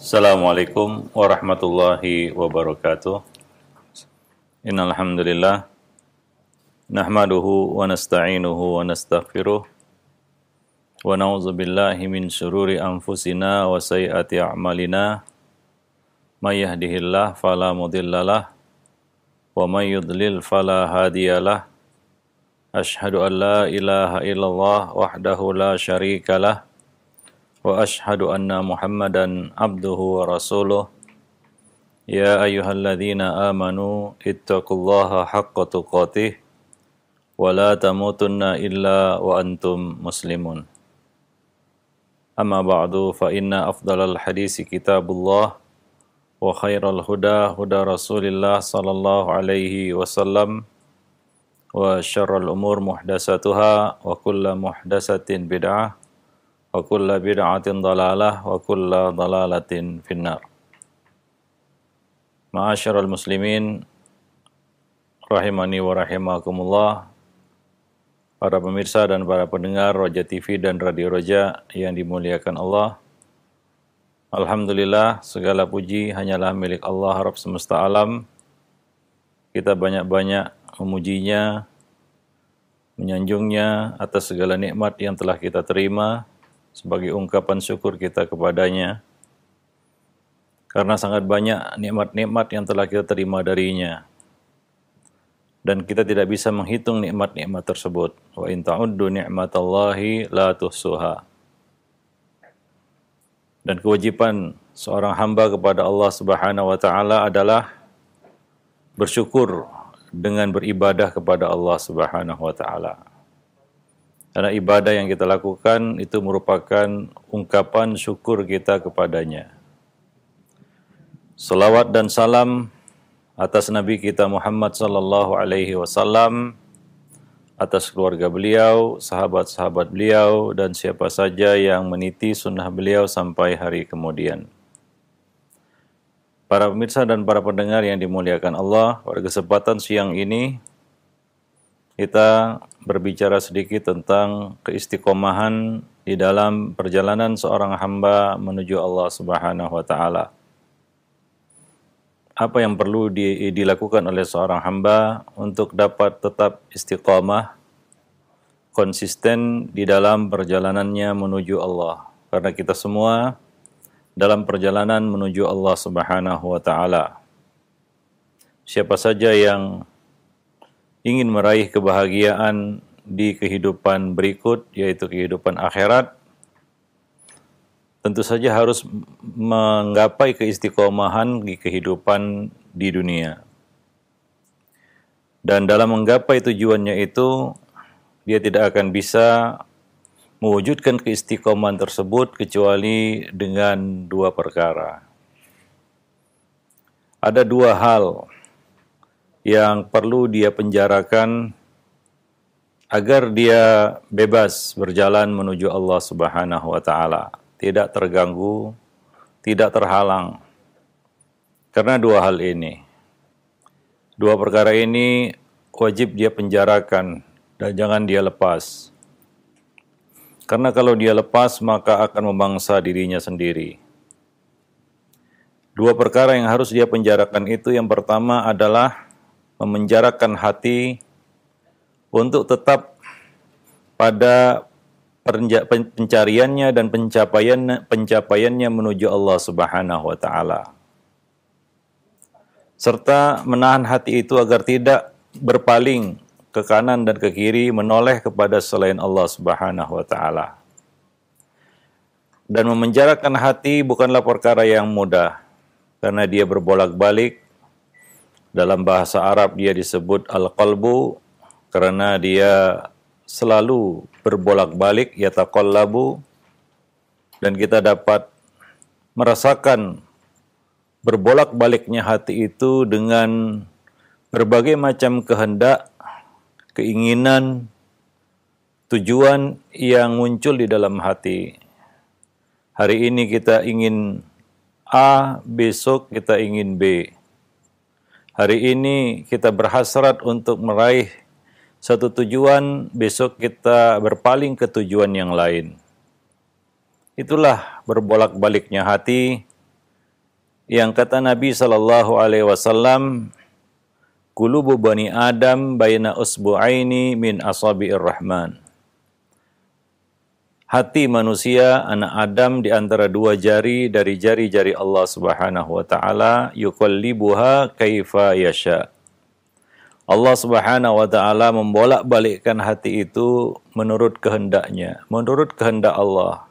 Assalamualaikum warahmatullahi wabarakatuh. Innal hamdalillah nahmaduhu wa nasta'inuhu wa nastaghfiruh wa na'udzu billahi min syururi anfusina wa sayyiati a'malina. May yahdihillahu fala mudhillalah wa may yudlil fala hadiyalah. Asyhadu an la ilaha illallah wahdahu la syarikalah wa ashhadu anna Muhammadan abduhu wa rasuluh. Ya ayyuhalladzina amanu ittaqullaha haqqa tuqatih wa la tamutunna illa wa antum muslimun. Amma ba'du, fa inna afdalal hadisi kitabullah wa khairal huda huda Rasulillah sallallahu alaihi wasallam wa syarrul umur muhdatsatuha wa kullu muhdatsatin bid'ah wa kulla bid'atin dalalah wa kulla dalalatin finnar. Ma'asyiral muslimin rahimani wa rahimakumullah, para pemirsa dan para pendengar Roja TV dan Radio Roja yang dimuliakan Allah. Alhamdulillah, segala puji hanyalah milik Allah Rabb semesta alam. Kita banyak-banyak memujinya, menyanjungnya atas segala nikmat yang telah kita terima sebagai ungkapan syukur kita kepadanya, karena sangat banyak nikmat-nikmat yang telah kita terima darinya, dan kita tidak bisa menghitung nikmat-nikmat tersebut. Wa in ta'uddu ni'matallahi la tuhsuha. Dan kewajiban seorang hamba kepada Allah Subhanahu wa taala adalah bersyukur dengan beribadah kepada Allah Subhanahu wa taala. Karena ibadah yang kita lakukan itu merupakan ungkapan syukur kita kepadanya. Salawat dan salam atas Nabi kita Muhammad sallallahu alaihi wasallam, atas keluarga beliau, sahabat-sahabat beliau, dan siapa saja yang meniti sunnah beliau sampai hari kemudian. Para pemirsa dan para pendengar yang dimuliakan Allah, pada kesempatan siang ini kita berbicara sedikit tentang keistiqomahan di dalam perjalanan seorang hamba menuju Allah Subhanahu wa taala. Apa yang perlu dilakukan oleh seorang hamba untuk dapat tetap istiqomah, konsisten di dalam perjalanannya menuju Allah. Karena kita semua dalam perjalanan menuju Allah Subhanahu wa taala. Siapa saja yang ingin meraih kebahagiaan di kehidupan berikut, yaitu kehidupan akhirat, tentu saja harus menggapai keistiqomahan di kehidupan di dunia. Dan dalam menggapai tujuannya itu, dia tidak akan bisa mewujudkan keistiqomahan tersebut kecuali dengan dua perkara. Ada dua hal yang perlu dia penjarakan agar dia bebas berjalan menuju Allah Subhanahu wa taala, tidak terganggu, tidak terhalang. Karena dua hal ini, dua perkara ini wajib dia penjarakan dan jangan dia lepas. Karena kalau dia lepas maka akan memangsa dirinya sendiri. Dua perkara yang harus dia penjarakan itu, yang pertama adalah memenjarakan hati untuk tetap pada pencariannya dan pencapaiannya menuju Allah Subhanahu wa taala. Serta menahan hati itu agar tidak berpaling ke kanan dan ke kiri, menoleh kepada selain Allah Subhanahu wa taala. Dan memenjarakan hati bukanlah perkara yang mudah, karena dia berbolak-balik. Dalam bahasa Arab dia disebut al-qalbu, karena dia selalu berbolak-balik, yataqallabu, dan kita dapat merasakan berbolak-baliknya hati itu dengan berbagai macam kehendak, keinginan, tujuan yang muncul di dalam hati. Hari ini kita ingin A, besok kita ingin B. Hari ini kita berhasrat untuk meraih satu tujuan, besok kita berpaling ke tujuan yang lain. Itulah berbolak-baliknya hati yang kata Nabi sallallahu alaihi wasallam, "Qulubu bani Adam baina usbu'aini min asabi'ir rahman." Hati manusia, anak Adam, di antara dua jari dari jari-jari Allah Subhanahu wa taala, yuqallibuha kaifa yasha. Allah Subhanahu wa taala membolak-balikkan hati itu menurut kehendaknya, menurut kehendak Allah.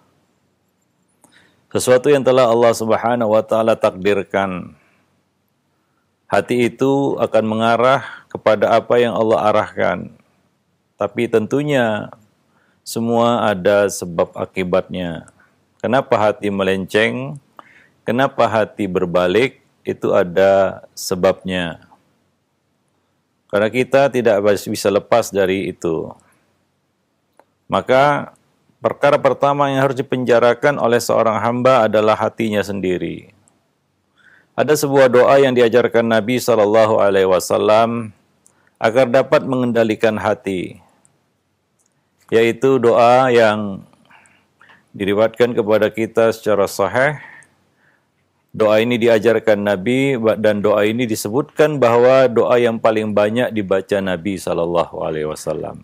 Sesuatu yang telah Allah Subhanahu wa taala takdirkan. Hati itu akan mengarah kepada apa yang Allah arahkan. Tapi tentunya semua ada sebab akibatnya. Kenapa hati melenceng? Kenapa hati berbalik? Itu ada sebabnya. Karena kita tidak bisa lepas dari itu. Maka perkara pertama yang harus dipenjarakan oleh seorang hamba adalah hatinya sendiri. Ada sebuah doa yang diajarkan Nabi SAW agar dapat mengendalikan hati, yaitu doa yang diriwayatkan kepada kita secara sahih. Doa ini diajarkan Nabi dan doa ini disebutkan bahwa doa yang paling banyak dibaca Nabi SAW,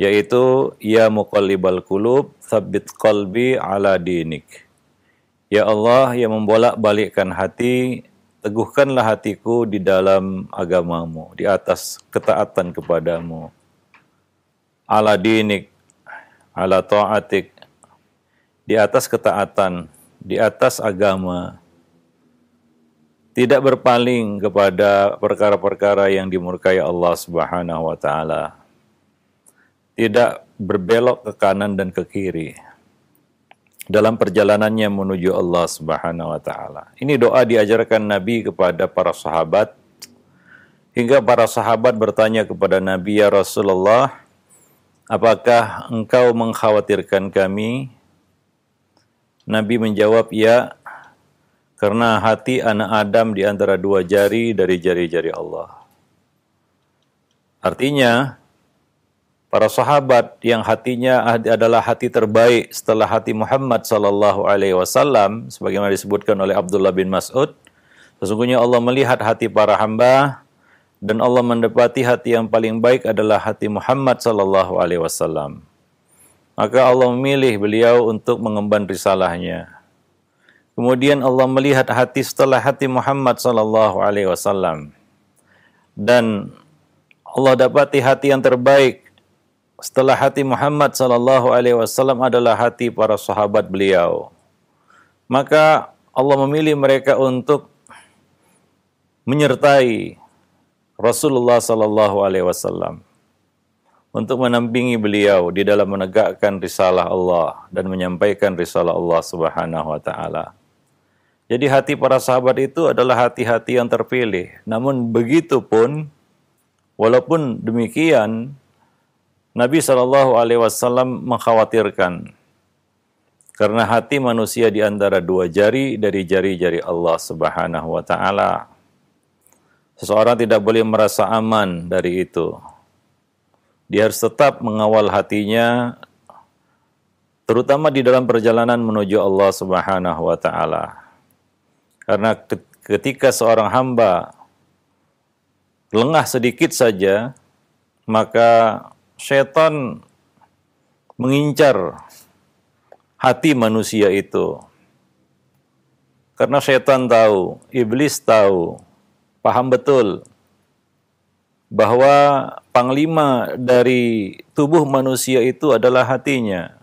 yaitu ya muqallibal qulub tsabbit qalbi ala dinik. Ya Allah yang membolak-balikkan hati, teguhkanlah hatiku di dalam agamamu, di atas ketaatan kepadamu. Ala dinik, ala ta'atik, di atas ketaatan, di atas agama. Tidak berpaling kepada perkara-perkara yang dimurkai Allah Subhanahu wa taala. Tidak berbelok ke kanan dan ke kiri dalam perjalanannya menuju Allah Subhanahu wa taala. Ini doa diajarkan Nabi kepada para sahabat, hingga para sahabat bertanya kepada Nabi, "Ya Rasulullah, apakah engkau mengkhawatirkan kami?" Nabi menjawab, "Ya, karena hati anak Adam di antara dua jari dari jari-jari Allah." Artinya, para sahabat yang hatinya adalah hati terbaik setelah hati Muhammad sallallahu alaihi wasallam, sebagaimana disebutkan oleh Abdullah bin Mas'ud, sesungguhnya Allah melihat hati para hamba dan Allah mendapati hati yang paling baik adalah hati Muhammad sallallahu alaihi wasallam. Maka Allah memilih beliau untuk mengemban risalahnya. Kemudian Allah melihat hati setelah hati Muhammad sallallahu alaihi wasallam, dan Allah dapati hati yang terbaik setelah hati Muhammad sallallahu alaihi wasallam adalah hati para sahabat beliau. Maka Allah memilih mereka untuk menyertai Rasulullah sallallahu alaihi wasallam, untuk menampingi beliau di dalam menegakkan risalah Allah dan menyampaikan risalah Allah Subhanahu wa taala. Jadi hati para sahabat itu adalah hati-hati yang terpilih. Namun begitu pun, walaupun demikian, Nabi SAW mengkhawatirkan karena hati manusia di antara dua jari dari jari-jari Allah Subhanahu wa taala. Seseorang tidak boleh merasa aman dari itu. Dia harus tetap mengawal hatinya, terutama di dalam perjalanan menuju Allah Subhanahu wa taala. Karena ketika seorang hamba lengah sedikit saja, maka syaitan mengincar hati manusia itu. Karena syaitan tahu, iblis tahu, paham betul bahwa panglima dari tubuh manusia itu adalah hatinya.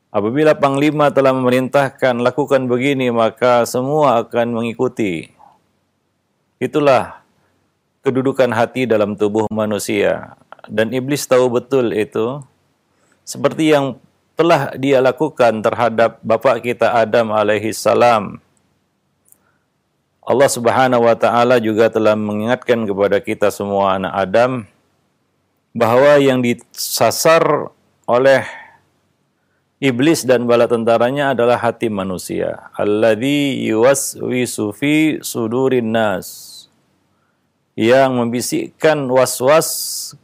Apabila panglima telah memerintahkan lakukan begini, maka semua akan mengikuti. Itulah kedudukan hati dalam tubuh manusia. Dan iblis tahu betul itu, seperti yang telah dia lakukan terhadap bapak kita Adam alaihi salam. Allah Subhanahu wa taala juga telah mengingatkan kepada kita semua anak Adam bahwa yang disasar oleh iblis dan bala tentaranya adalah hati manusia. Alladzi yuwaswisu fi sudurin nas. Yang membisikkan was-was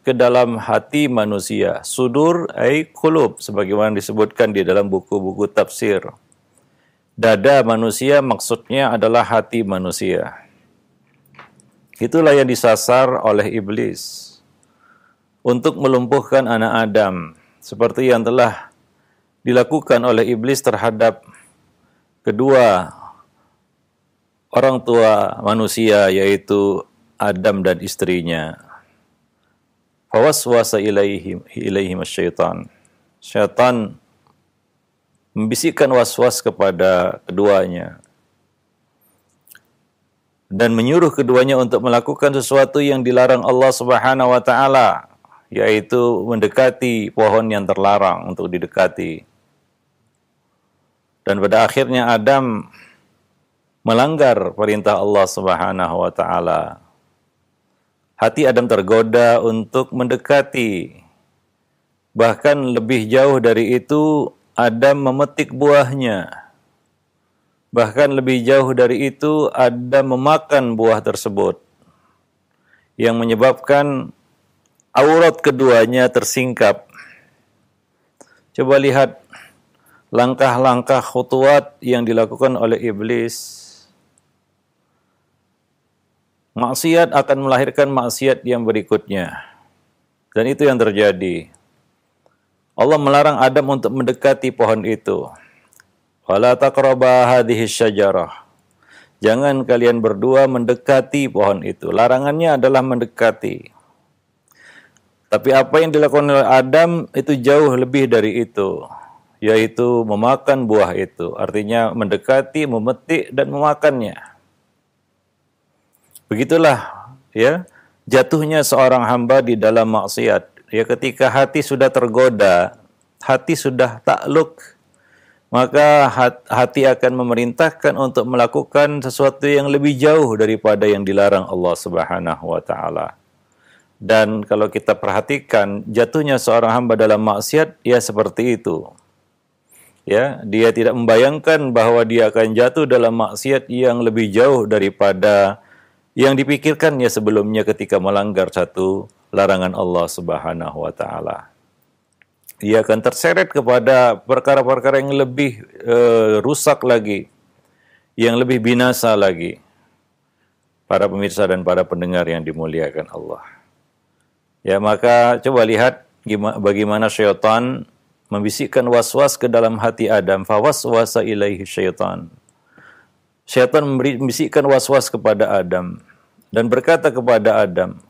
ke dalam hati manusia. Sudur ay qulub, sebagaimana disebutkan di dalam buku-buku tafsir. Dada manusia maksudnya adalah hati manusia. Itulah yang disasar oleh iblis untuk melumpuhkan anak Adam, seperti yang telah dilakukan oleh iblis terhadap kedua orang tua manusia, yaitu Adam dan istrinya. Fawaswasa ilaihim syaitan. Syaitan membisikkan waswas kepada keduanya dan menyuruh keduanya untuk melakukan sesuatu yang dilarang Allah Subhanahu wa taala, yaitu mendekati pohon yang terlarang untuk didekati. Dan pada akhirnya Adam melanggar perintah Allah Subhanahu wa taala. Hati Adam tergoda untuk mendekati. Bahkan lebih jauh dari itu, Adam memetik buahnya. Bahkan lebih jauh dari itu, Adam memakan buah tersebut, yang menyebabkan aurat keduanya tersingkap. Coba lihat langkah-langkah khutuwat yang dilakukan oleh iblis. Maksiat akan melahirkan maksiat yang berikutnya. Dan itu yang terjadi. Allah melarang Adam untuk mendekati pohon itu. Wala taqraba hadhihi syajarah. Jangan kalian berdua mendekati pohon itu. Larangannya adalah mendekati. Tapi apa yang dilakukan oleh Adam itu jauh lebih dari itu, yaitu memakan buah itu. Artinya mendekati, memetik dan memakannya. Begitulah ya jatuhnya seorang hamba di dalam maksiat. Ya, ketika hati sudah tergoda, hati sudah takluk, maka hati akan memerintahkan untuk melakukan sesuatu yang lebih jauh daripada yang dilarang Allah Subhanahu wa taala. Dan kalau kita perhatikan jatuhnya seorang hamba dalam maksiat, ya seperti itu. Ya, dia tidak membayangkan bahwa dia akan jatuh dalam maksiat yang lebih jauh daripada yang dipikirkannya sebelumnya ketika melanggar satu larangan Allah Subhanahu wa taala. Ia akan terseret kepada perkara-perkara yang lebih rusak lagi, yang lebih binasa lagi. Para pemirsa dan para pendengar yang dimuliakan Allah. Ya, maka coba lihat bagaimana syaitan membisikkan waswas ke dalam hati Adam. Fawaswasa ilaihi syaitan. Syaitan membisikkan waswas kepada Adam dan berkata kepada Adam,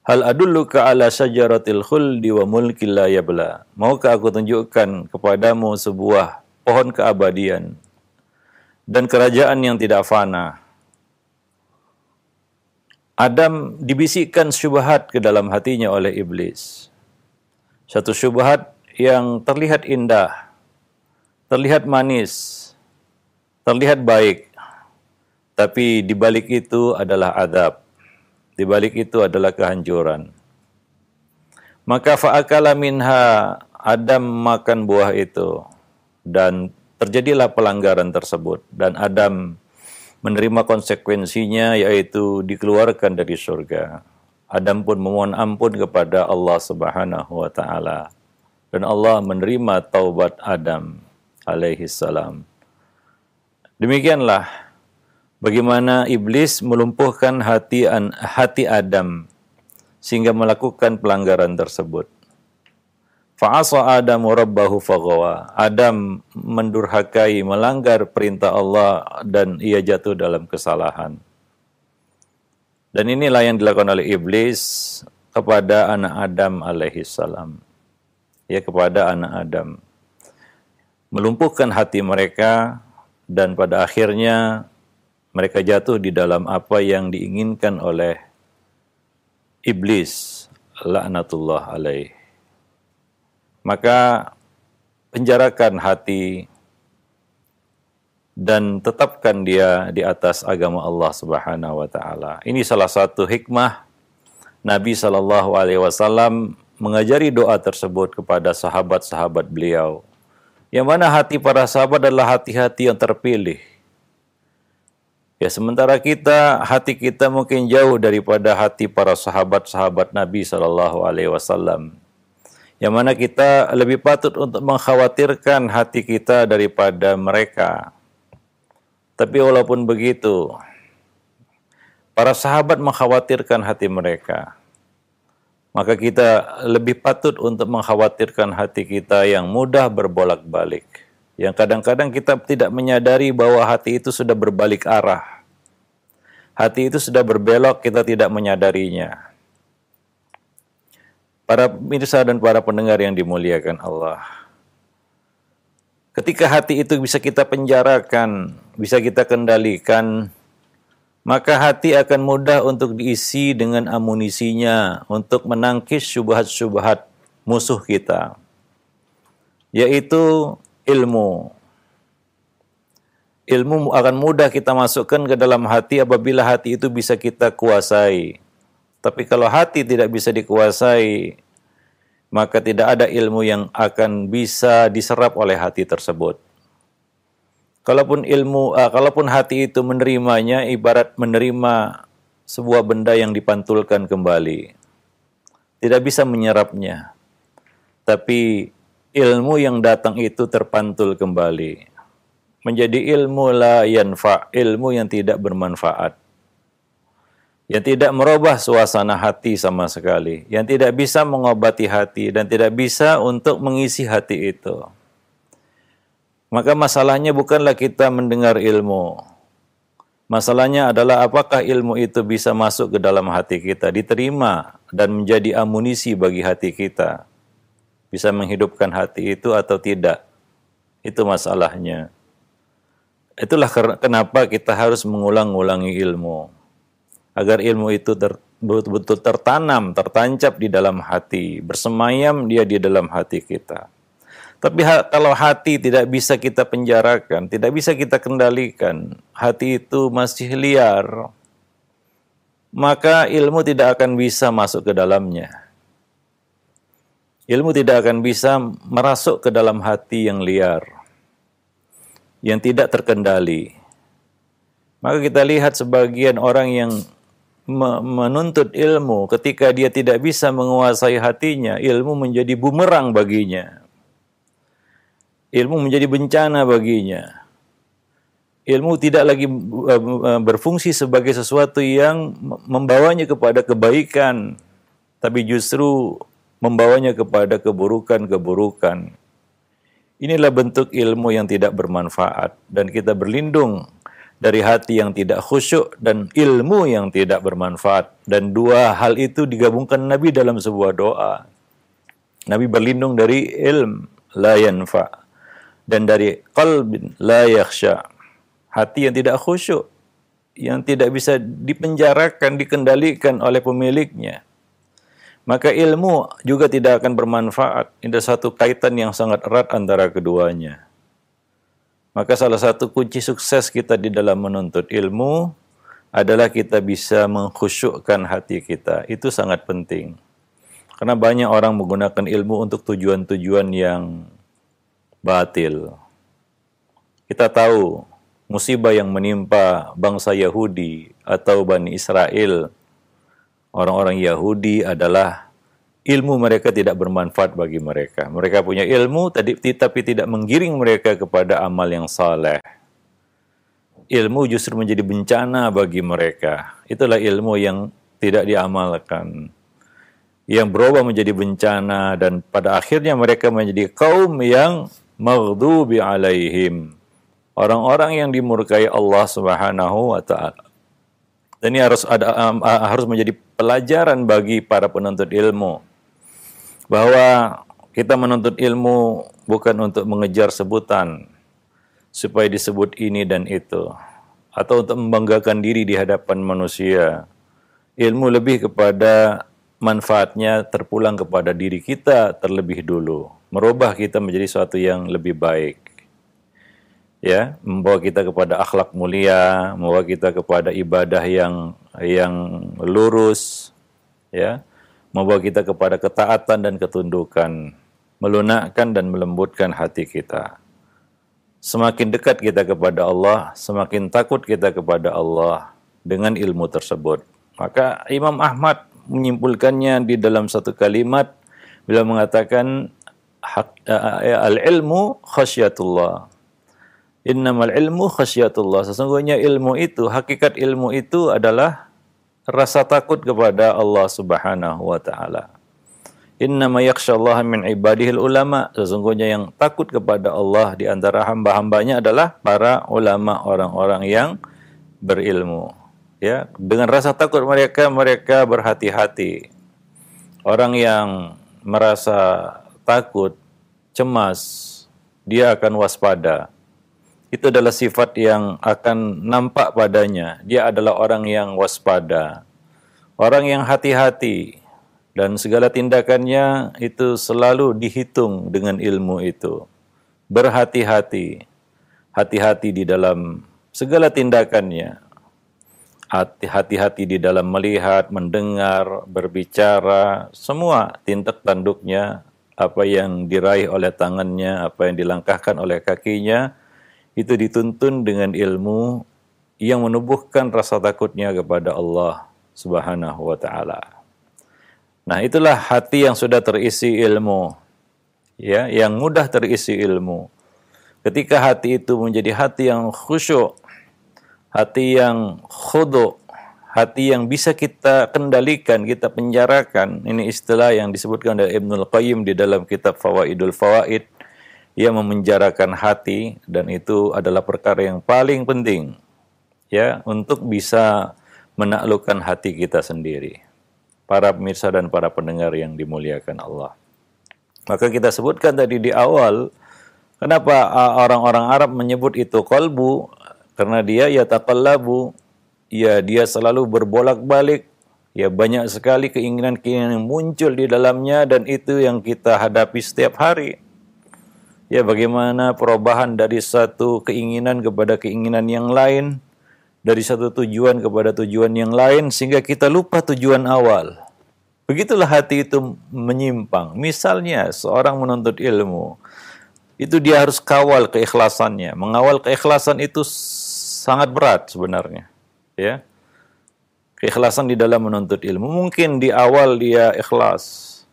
Hal adulluka ala syajaratil khuldi wa mulkil la yabla. Maukah aku tunjukkan kepadamu sebuah pohon keabadian dan kerajaan yang tidak fana. Adam dibisikkan syubhat ke dalam hatinya oleh iblis. Satu syubhat yang terlihat indah, terlihat manis, terlihat baik. Tapi di balik itu adalah azab. Di balik itu adalah kehancuran. Maka fa'akala minha, Adam makan buah itu. Dan terjadilah pelanggaran tersebut. Dan Adam menerima konsekuensinya, yaitu dikeluarkan dari surga. Adam pun memohon ampun kepada Allah Subhanahu wa ta'ala. Dan Allah menerima taubat Adam alaihi salam. Demikianlah bagaimana iblis melumpuhkan hati Adam sehingga melakukan pelanggaran tersebut. Fa'asa Adamu rabbahu faghawa. Adam mendurhakai, melanggar perintah Allah dan ia jatuh dalam kesalahan. Dan inilah yang dilakukan oleh iblis kepada anak Adam alaihi salam. Ya, kepada anak Adam. Melumpuhkan hati mereka dan pada akhirnya mereka jatuh di dalam apa yang diinginkan oleh iblis, laknatullah alaih. Maka penjarakan hati dan tetapkan dia di atas agama Allah Subhanahu wa taala. Ini salah satu hikmah Nabi SAW mengajari doa tersebut kepada sahabat-sahabat beliau. Yang mana hati para sahabat adalah hati-hati yang terpilih. Ya, sementara hati kita mungkin jauh daripada hati para sahabat-sahabat Nabi SAW. Yang mana kita lebih patut untuk mengkhawatirkan hati kita daripada mereka. Tapi walaupun begitu, para sahabat mengkhawatirkan hati mereka. Maka kita lebih patut untuk mengkhawatirkan hati kita yang mudah berbolak-balik. Yang kadang-kadang kita tidak menyadari bahwa hati itu sudah berbalik arah. Hati itu sudah berbelok, kita tidak menyadarinya. Para pemirsa dan para pendengar yang dimuliakan Allah. Ketika hati itu bisa kita penjarakan, bisa kita kendalikan, maka hati akan mudah untuk diisi dengan amunisinya untuk menangkis syubhat-syubhat musuh kita, yaitu ilmu. Ilmu akan mudah kita masukkan ke dalam hati apabila hati itu bisa kita kuasai. Tapi kalau hati tidak bisa dikuasai, maka tidak ada ilmu yang akan bisa diserap oleh hati tersebut. Kalaupun hati itu menerimanya, ibarat menerima sebuah benda yang dipantulkan kembali. Tidak bisa menyerapnya. Tapi ilmu yang datang itu terpantul kembali. Menjadi ilmu la yanfa', ilmu yang tidak bermanfaat. Yang tidak merubah suasana hati sama sekali. Yang tidak bisa mengobati hati dan tidak bisa untuk mengisi hati itu. Maka masalahnya bukanlah kita mendengar ilmu. Masalahnya adalah apakah ilmu itu bisa masuk ke dalam hati kita, diterima dan menjadi amunisi bagi hati kita. Bisa menghidupkan hati itu atau tidak. Itu masalahnya. Itulah kenapa kita harus mengulang-ulangi ilmu. Agar ilmu itu betul-betul tertanam, tertancap di dalam hati. Bersemayam dia di dalam hati kita. Tapi kalau hati tidak bisa kita penjarakan, tidak bisa kita kendalikan, hati itu masih liar, maka ilmu tidak akan bisa masuk ke dalamnya. Ilmu tidak akan bisa merasuk ke dalam hati yang liar, yang tidak terkendali. Maka kita lihat sebagian orang yang menuntut ilmu, ketika dia tidak bisa menguasai hatinya, ilmu menjadi bumerang baginya. Ilmu menjadi bencana baginya. Ilmu tidak lagi berfungsi sebagai sesuatu yang membawanya kepada kebaikan, tapi justru membawanya kepada keburukan-keburukan. Inilah bentuk ilmu yang tidak bermanfaat, dan kita berlindung dari hati yang tidak khusyuk dan ilmu yang tidak bermanfaat. Dan dua hal itu digabungkan Nabi dalam sebuah doa. Nabi berlindung dari ilm la yanfa' dan dari qalbin la yakhsha, hati yang tidak khusyuk, yang tidak bisa dipenjarakan, dikendalikan oleh pemiliknya. Maka ilmu juga tidak akan bermanfaat. Ada satu kaitan yang sangat erat antara keduanya. Maka salah satu kunci sukses kita di dalam menuntut ilmu adalah kita bisa mengkhusyukkan hati kita. Itu sangat penting. Karena banyak orang menggunakan ilmu untuk tujuan-tujuan yang batil. Kita tahu musibah yang menimpa bangsa Yahudi atau Bani Israel. Orang-orang Yahudi adalah ilmu mereka tidak bermanfaat bagi mereka. Mereka punya ilmu tapi tidak menggiring mereka kepada amal yang saleh. Ilmu justru menjadi bencana bagi mereka. Itulah ilmu yang tidak diamalkan, yang berubah menjadi bencana, dan pada akhirnya mereka menjadi kaum yang maghdubi alaihim, orang-orang yang dimurkai Allah Subhanahu wa taala. Dan ini harus menjadi pelajaran bagi para penuntut ilmu, bahwa kita menuntut ilmu bukan untuk mengejar sebutan supaya disebut ini dan itu, atau untuk membanggakan diri di hadapan manusia. Ilmu lebih kepada manfaatnya terpulang kepada diri kita terlebih dulu, merubah kita menjadi sesuatu yang lebih baik, ya, membawa kita kepada akhlak mulia, membawa kita kepada ibadah yang lurus, ya, membawa kita kepada ketaatan dan ketundukan, melunakkan dan melembutkan hati kita. Semakin dekat kita kepada Allah, semakin takut kita kepada Allah dengan ilmu tersebut. Maka Imam Ahmad menyimpulkannya di dalam satu kalimat, beliau mengatakan al-ilmu khasyatullah. Innamal ilmu khasyatullah. Sesungguhnya ilmu itu, hakikat ilmu itu adalah rasa takut kepada Allah Subhanahu wa taala. Innama yakhsyallaha min ibadihil ulama. Sesungguhnya yang takut kepada Allah di antara hamba-hambanya adalah para ulama, orang-orang yang berilmu. Ya, dengan rasa takut mereka berhati-hati. Orang yang merasa takut, cemas, dia akan waspada. Itu adalah sifat yang akan nampak padanya. Dia adalah orang yang waspada, orang yang hati-hati, dan segala tindakannya itu selalu dihitung dengan ilmu itu. Berhati-hati, hati-hati di dalam segala tindakannya. Hati-hati di dalam melihat, mendengar, berbicara, semua tindak tanduknya, apa yang diraih oleh tangannya, apa yang dilangkahkan oleh kakinya, itu dituntun dengan ilmu yang menumbuhkan rasa takutnya kepada Allah Subhanahu wa taala. Nah, itulah hati yang sudah terisi ilmu, ya, yang mudah terisi ilmu. Ketika hati itu menjadi hati yang khusyuk, hati yang khudu', hati yang bisa kita kendalikan, kita penjarakan. Ini istilah yang disebutkan oleh Ibnul Qayyim di dalam kitab Fawaidul Fawaid. Ia memenjarakan hati, dan itu adalah perkara yang paling penting, ya, untuk bisa menaklukkan hati kita sendiri. Para pemirsa dan para pendengar yang dimuliakan Allah. Maka kita sebutkan tadi di awal, kenapa orang-orang Arab menyebut itu qalbu? Karena dia yataqallabu, ya, dia selalu berbolak-balik, ya, banyak sekali keinginan-keinginan yang muncul di dalamnya, dan itu yang kita hadapi setiap hari. Ya, bagaimana perubahan dari satu keinginan kepada keinginan yang lain, dari satu tujuan kepada tujuan yang lain, sehingga kita lupa tujuan awal. Begitulah hati itu menyimpang. Misalnya, seorang menuntut ilmu, itu dia harus kawal keikhlasannya. Mengawal keikhlasan itu sangat berat sebenarnya. Ya, keikhlasan di dalam menuntut ilmu. Mungkin di awal dia ikhlas,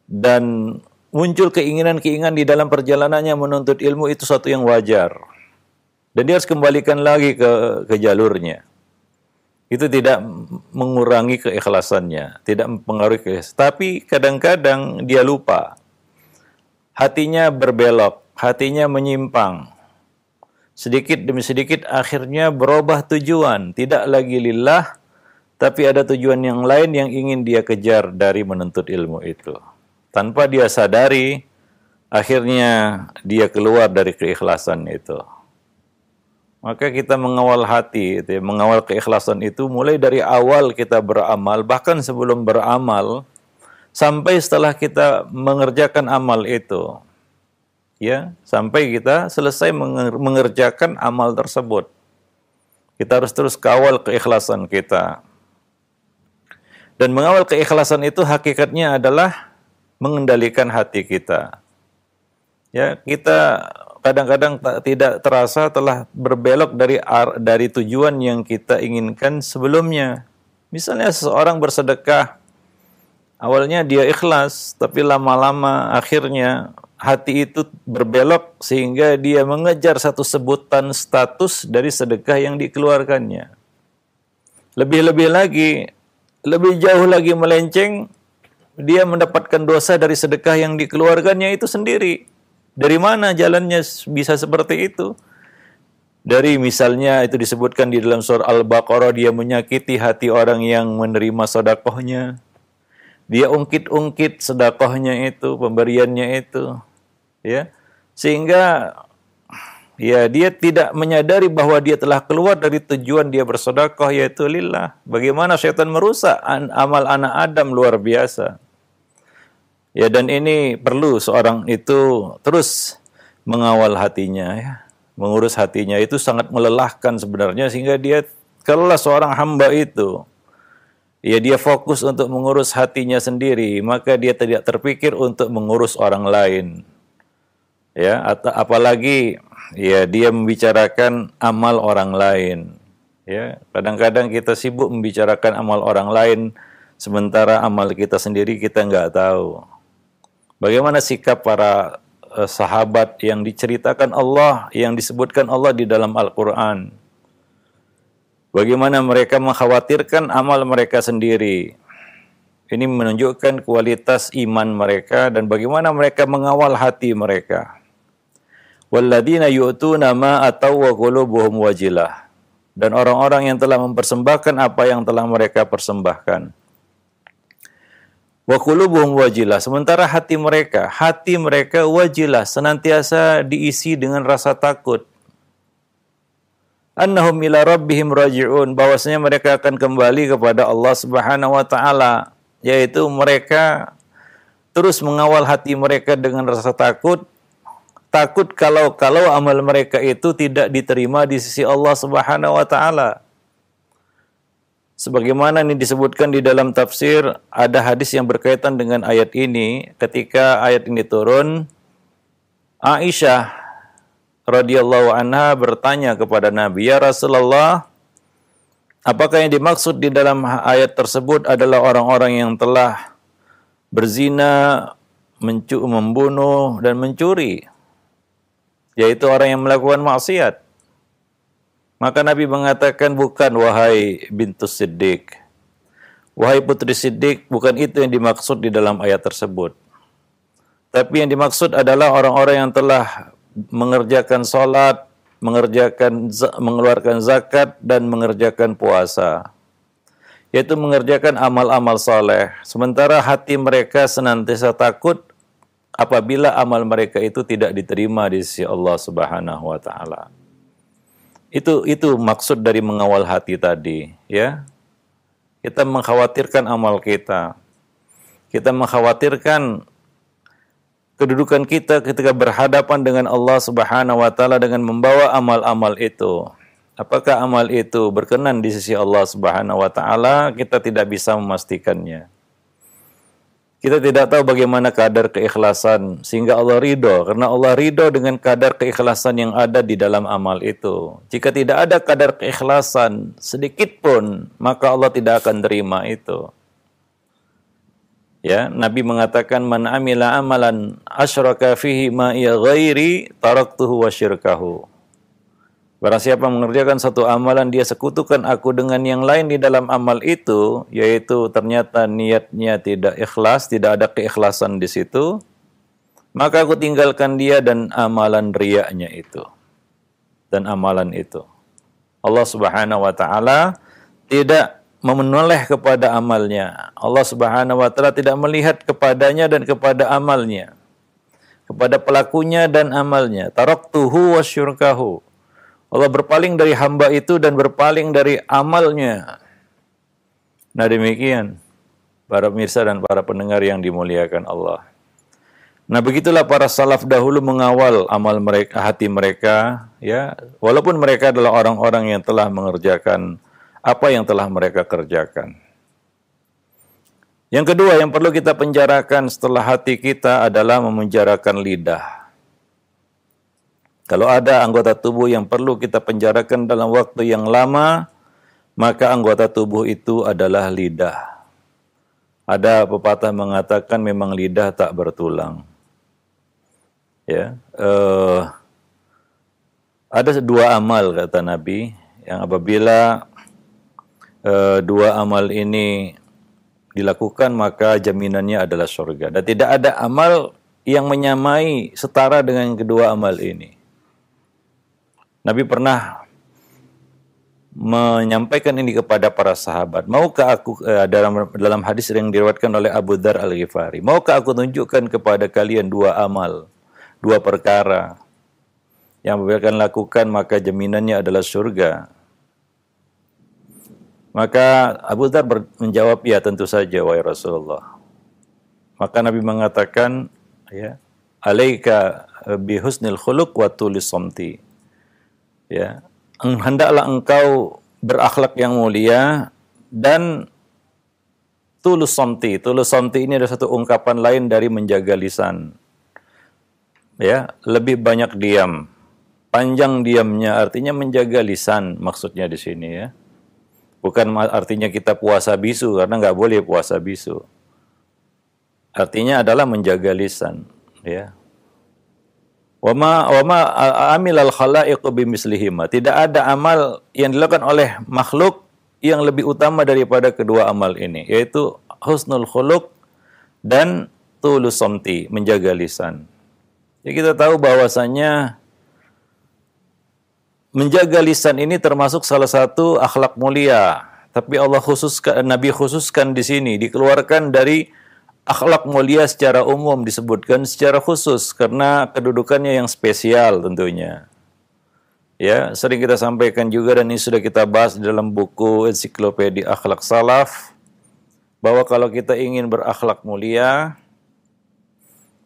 dan muncul keinginan-keinginan di dalam perjalanannya menuntut ilmu, itu satu yang wajar. Dan dia harus kembalikan lagi ke jalurnya. Itu tidak mengurangi keikhlasannya, tidak mempengaruhi keikhlasan. Tapi kadang-kadang dia lupa. Hatinya berbelok, hatinya menyimpang. Sedikit demi sedikit akhirnya berubah tujuan. Tidak lagi lillah, tapi ada tujuan yang lain yang ingin dia kejar dari menuntut ilmu itu. Tanpa dia sadari, akhirnya dia keluar dari keikhlasan itu. Maka kita mengawal hati, mengawal keikhlasan itu mulai dari awal kita beramal, bahkan sebelum beramal, sampai setelah kita mengerjakan amal itu. Ya, sampai kita selesai mengerjakan amal tersebut. Kita harus terus kawal keikhlasan kita. Dan mengawal keikhlasan itu hakikatnya adalah mengendalikan hati kita. Ya, kita kadang-kadang tidak terasa telah berbelok dari tujuan yang kita inginkan sebelumnya. Misalnya seseorang bersedekah, awalnya dia ikhlas, tapi lama-lama akhirnya hati itu berbelok sehingga dia mengejar satu sebutan status dari sedekah yang dikeluarkannya. Lebih-lebih lagi, lebih jauh lagi melenceng, dia mendapatkan dosa dari sedekah yang dikeluarkannya itu sendiri. Dari mana jalannya bisa seperti itu? Dari misalnya itu disebutkan di dalam surah Al-Baqarah, dia menyakiti hati orang yang menerima sedekahnya. Dia ungkit-ungkit sedekahnya itu, pemberiannya itu. Ya, sehingga ya dia tidak menyadari bahwa dia telah keluar dari tujuan dia bersedekah, yaitu lillah. Bagaimana syaitan merusak amal anak Adam luar biasa. Ya, dan ini perlu seorang itu terus mengawal hatinya, ya. Mengurus hatinya itu sangat melelahkan sebenarnya, sehingga dia, kalau seorang hamba itu, ya, dia fokus untuk mengurus hatinya sendiri, maka dia tidak terpikir untuk mengurus orang lain. Ya, apalagi ya dia membicarakan amal orang lain. Ya, kadang-kadang kita sibuk membicarakan amal orang lain, sementara amal kita sendiri kita nggak tahu. Bagaimana sikap para sahabat yang diceritakan Allah, yang disebutkan Allah di dalam Al-Quran. Bagaimana mereka mengkhawatirkan amal mereka sendiri. Ini menunjukkan kualitas iman mereka dan bagaimana mereka mengawal hati mereka. Walladzina yu'tuna ma ataw wa qulubuhum wajilah. Dan orang-orang yang telah mempersembahkan apa yang telah mereka persembahkan. Wa qulubuhum wajilah, sementara hati mereka wajilah, senantiasa diisi dengan rasa takut. Annahum ila rabbihim raji'un, bahwasanya mereka akan kembali kepada Allah Subhanahu wa taala, yaitu mereka terus mengawal hati mereka dengan rasa takut kalau amal mereka itu tidak diterima di sisi Allah Subhanahu wa taala. Sebagaimana ini disebutkan di dalam tafsir, ada hadis yang berkaitan dengan ayat ini. Ketika ayat ini turun, Aisyah radhiyallahu anha bertanya kepada Nabi, "Ya Rasulullah, apakah yang dimaksud di dalam ayat tersebut adalah orang-orang yang telah berzina, membunuh, dan mencuri?" Yaitu orang yang melakukan maksiat. Maka Nabi mengatakan, bukan wahai bintus Siddiq. Wahai putri Siddiq, bukan itu yang dimaksud di dalam ayat tersebut. Tapi yang dimaksud adalah orang-orang yang telah mengerjakan sholat, mengeluarkan zakat, dan mengerjakan puasa. Yaitu mengerjakan amal-amal soleh. Sementara hati mereka senantiasa takut apabila amal mereka itu tidak diterima di sisi Allah Subhanahu wa taala. Itu maksud dari mengawal hati tadi, ya. Kita mengkhawatirkan amal kita. Kita mengkhawatirkan kedudukan kita ketika berhadapan dengan Allah Subhanahu wa taala dengan membawa amal-amal itu. Apakah amal itu berkenan di sisi Allah Subhanahu wa taala? Kita tidak bisa memastikannya. Kita tidak tahu bagaimana kadar keikhlasan sehingga Allah ridho. Karena Allah ridho dengan kadar keikhlasan yang ada di dalam amal itu. Jika tidak ada kadar keikhlasan sedikit pun, maka Allah tidak akan terima itu. Ya, Nabi mengatakan, "Man amila amalan asyraka fihi ma'iya ghairi taraktuhu wa syirkahu." Barang siapa mengerjakan satu amalan, dia sekutukan aku dengan yang lain di dalam amal itu, yaitu ternyata niatnya tidak ikhlas, tidak ada keikhlasan di situ, maka aku tinggalkan dia dan amalan riyaknya itu. Dan amalan itu. Allah Subhanahu wa taala tidak menoleh kepada amalnya. Allah Subhanahu wa taala tidak melihat kepadanya dan kepada amalnya. Kepada pelakunya dan amalnya. Taraktuhu wa syirkahu. Allah berpaling dari hamba itu dan berpaling dari amalnya. Nah demikian, para pemirsa dan para pendengar yang dimuliakan Allah. Nah begitulah para salaf dahulu mengawal amal mereka, hati mereka, ya, walaupun mereka adalah orang-orang yang telah mengerjakan apa yang telah mereka kerjakan. Yang kedua yang perlu kita penjarakan setelah hati kita adalah memenjarakan lidah. Kalau ada anggota tubuh yang perlu kita penjarakan dalam waktu yang lama, maka anggota tubuh itu adalah lidah. Ada pepatah mengatakan memang lidah tak bertulang. Ya, ada dua amal kata Nabi yang apabila dua amal ini dilakukan maka jaminannya adalah surga. Dan tidak ada amal yang menyamai setara dengan kedua amal ini. Nabi pernah menyampaikan ini kepada para sahabat. Maukah aku, dalam hadis yang diriwayatkan oleh Abu Dzar Al-Ghifari, maukah aku tunjukkan kepada kalian dua amal, dua perkara yang apabila kalian lakukan maka jaminannya adalah surga. Maka Abu Dzar menjawab, ya tentu saja wahai Rasulullah. Maka Nabi mengatakan, ya, alaika bihusnil khuluq wa tulis somti. Ya, hendaklah engkau berakhlak yang mulia dan tulus somti. Tulus somti ini adalah satu ungkapan lain dari menjaga lisan. Ya, lebih banyak diam. Panjang diamnya artinya menjaga lisan maksudnya di sini ya. Bukan artinya kita puasa bisu karena nggak boleh puasa bisu. Artinya adalah menjaga lisan, ya. Wa ma amilal khalaiqu bimislihima. Tidak ada amal yang dilakukan oleh makhluk yang lebih utama daripada kedua amal ini, yaitu husnul khuluq dan tulus somti, menjaga lisan. Jadi kita tahu bahwasanya menjaga lisan ini termasuk salah satu akhlak mulia. Tapi Allah khususkan, Nabi khususkan di sini, dikeluarkan dari akhlak mulia secara umum, disebutkan secara khusus karena kedudukannya yang spesial tentunya. Ya, sering kita sampaikan juga dan ini sudah kita bahas di dalam buku Ensiklopedia Akhlak Salaf, bahwa kalau kita ingin berakhlak mulia,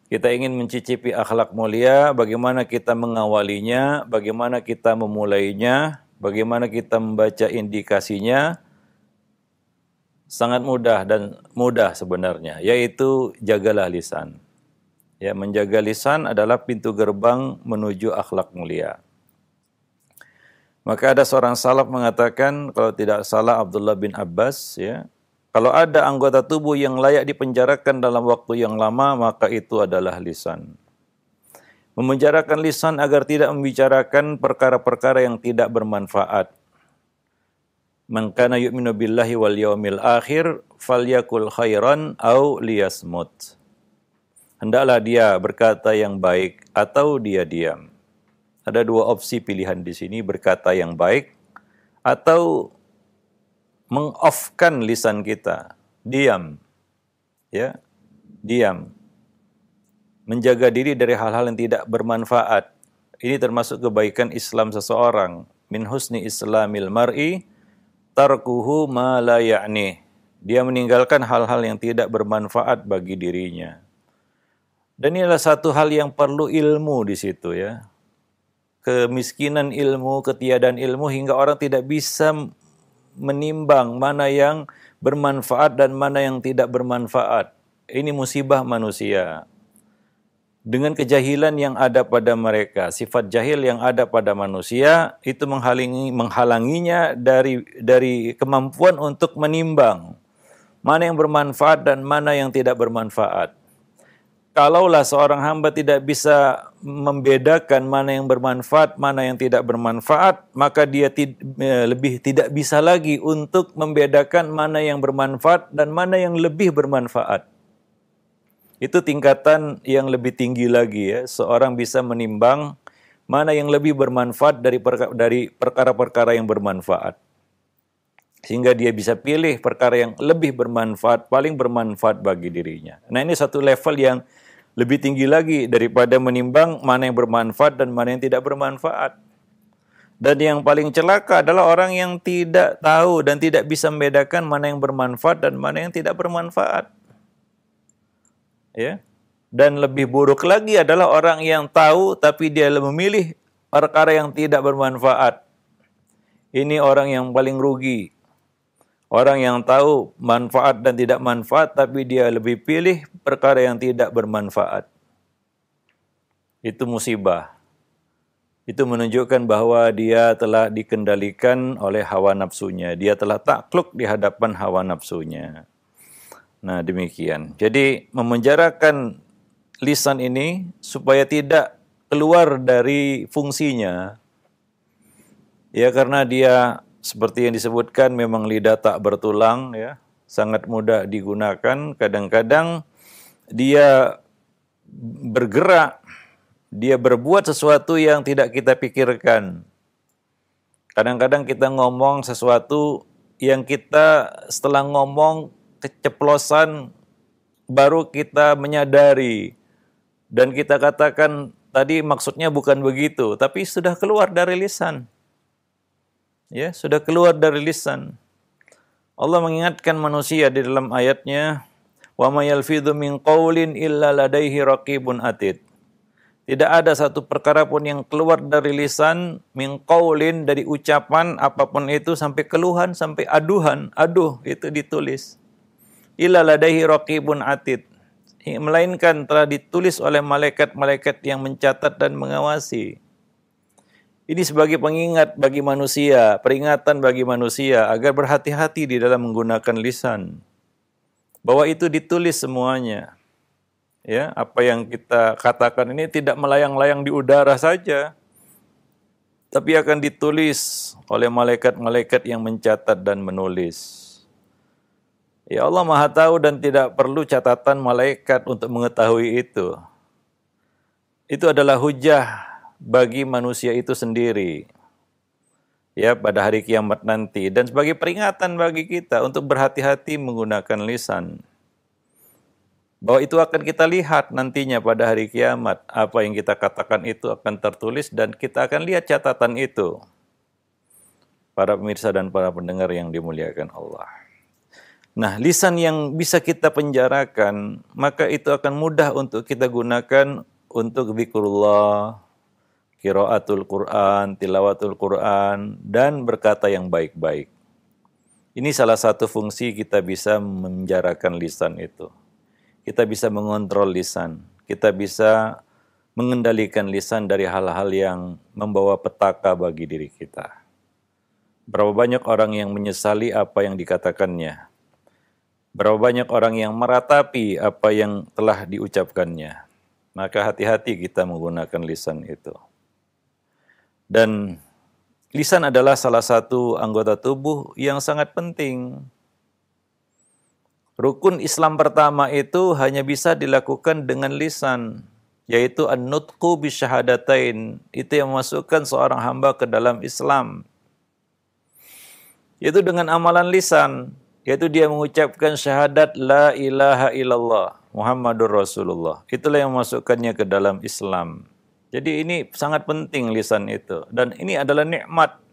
kita ingin mencicipi akhlak mulia, bagaimana kita mengawalinya, bagaimana kita memulainya, bagaimana kita membaca indikasinya, sangat mudah sebenarnya, yaitu jagalah lisan. Ya, menjaga lisan adalah pintu gerbang menuju akhlak mulia. Maka ada seorang salaf mengatakan, kalau tidak salah Abdullah bin Abbas, ya, kalau ada anggota tubuh yang layak dipenjarakan dalam waktu yang lama, maka itu adalah lisan. Memenjarakan lisan agar tidak membicarakan perkara-perkara yang tidak bermanfaat. Man kana yu'minu billahi wal yaumil akhir falyakul khairan au liyasmut. Hendaklah dia berkata yang baik atau dia diam. Ada dua opsi pilihan di sini, berkata yang baik atau meng-off-kan lisan kita, diam. Ya, diam. Menjaga diri dari hal-hal yang tidak bermanfaat. Ini termasuk kebaikan Islam seseorang. Min husni islamil mar'i tarkuhu ma la ya'ni. Dia meninggalkan hal-hal yang tidak bermanfaat bagi dirinya. Dan ini adalah satu hal yang perlu ilmu di situ, ya. Kemiskinan ilmu, ketiadaan ilmu hingga orang tidak bisa menimbang mana yang bermanfaat dan mana yang tidak bermanfaat. Ini musibah manusia. Dengan kejahilan yang ada pada mereka, sifat jahil yang ada pada manusia, itu menghalanginya dari kemampuan untuk menimbang mana yang bermanfaat dan mana yang tidak bermanfaat. Kalaulah seorang hamba tidak bisa membedakan mana yang bermanfaat, mana yang tidak bermanfaat, maka dia lebih tidak bisa lagi untuk membedakan mana yang bermanfaat dan mana yang lebih bermanfaat. Itu tingkatan yang lebih tinggi lagi, ya. Seorang bisa menimbang mana yang lebih bermanfaat dari perkara-perkara yang bermanfaat. Sehingga dia bisa pilih perkara yang lebih bermanfaat, paling bermanfaat bagi dirinya. Nah, ini satu level yang lebih tinggi lagi daripada menimbang mana yang bermanfaat dan mana yang tidak bermanfaat. Dan yang paling celaka adalah orang yang tidak tahu dan tidak bisa membedakan mana yang bermanfaat dan mana yang tidak bermanfaat. Ya. Dan lebih buruk lagi adalah orang yang tahu tapi dia memilih perkara yang tidak bermanfaat. Ini orang yang paling rugi. Orang yang tahu manfaat dan tidak manfaat tapi dia lebih pilih perkara yang tidak bermanfaat. Itu musibah. Itu menunjukkan bahwa dia telah dikendalikan oleh hawa nafsunya. Dia telah takluk di hadapan hawa nafsunya. Nah, demikian. Jadi memenjarakan lisan ini supaya tidak keluar dari fungsinya. Ya, karena dia seperti yang disebutkan memang lidah tak bertulang, ya, sangat mudah digunakan. Kadang-kadang dia bergerak, dia berbuat sesuatu yang tidak kita pikirkan. Kadang-kadang kita ngomong sesuatu yang kita setelah ngomong keceplosan baru kita menyadari dan kita katakan tadi maksudnya bukan begitu, tapi sudah keluar dari lisan. Ya, sudah keluar dari lisan. Allah mengingatkan manusia di dalam ayatnya, "Wa may yalfidhu min qaulin illa ladaihi raqibun atid." Tidak ada satu perkara pun yang keluar dari lisan, min qaulin, dari ucapan apapun itu, sampai keluhan, sampai aduhan, aduh, itu ditulis. Illa ladaihi raqibun atid. Melainkan telah ditulis oleh malaikat-malaikat yang mencatat dan mengawasi. Ini sebagai pengingat bagi manusia, peringatan bagi manusia agar berhati-hati di dalam menggunakan lisan. Bahwa itu ditulis semuanya. Ya, apa yang kita katakan ini tidak melayang-layang di udara saja, tapi akan ditulis oleh malaikat-malaikat yang mencatat dan menulis. Ya Allah Maha tahu dan tidak perlu catatan malaikat untuk mengetahui itu. Itu adalah hujah bagi manusia itu sendiri. Ya, pada hari kiamat nanti dan sebagai peringatan bagi kita untuk berhati-hati menggunakan lisan. Bahwa itu akan kita lihat nantinya pada hari kiamat. Apa yang kita katakan itu akan tertulis dan kita akan lihat catatan itu. Para pemirsa dan para pendengar yang dimuliakan Allah. Nah, lisan yang bisa kita penjarakan, maka itu akan mudah untuk kita gunakan untuk zikrullah, qiraatul Quran, tilawatul Quran, dan berkata yang baik-baik. Ini salah satu fungsi kita bisa menjarakan lisan itu. Kita bisa mengontrol lisan. Kita bisa mengendalikan lisan dari hal-hal yang membawa petaka bagi diri kita. Berapa banyak orang yang menyesali apa yang dikatakannya. Berapa banyak orang yang meratapi apa yang telah diucapkannya. Maka hati-hati kita menggunakan lisan itu. Dan lisan adalah salah satu anggota tubuh yang sangat penting. Rukun Islam pertama itu hanya bisa dilakukan dengan lisan, yaitu an-nutqu bisyahadatain. Itu yang memasukkan seorang hamba ke dalam Islam. Yaitu dengan amalan lisan, yaitu dia mengucapkan syahadat la ilaha illallah Muhammadur Rasulullah. Itulah yang memasukkannya ke dalam Islam. Jadi ini sangat penting lisan itu. Dan ini adalah nikmat.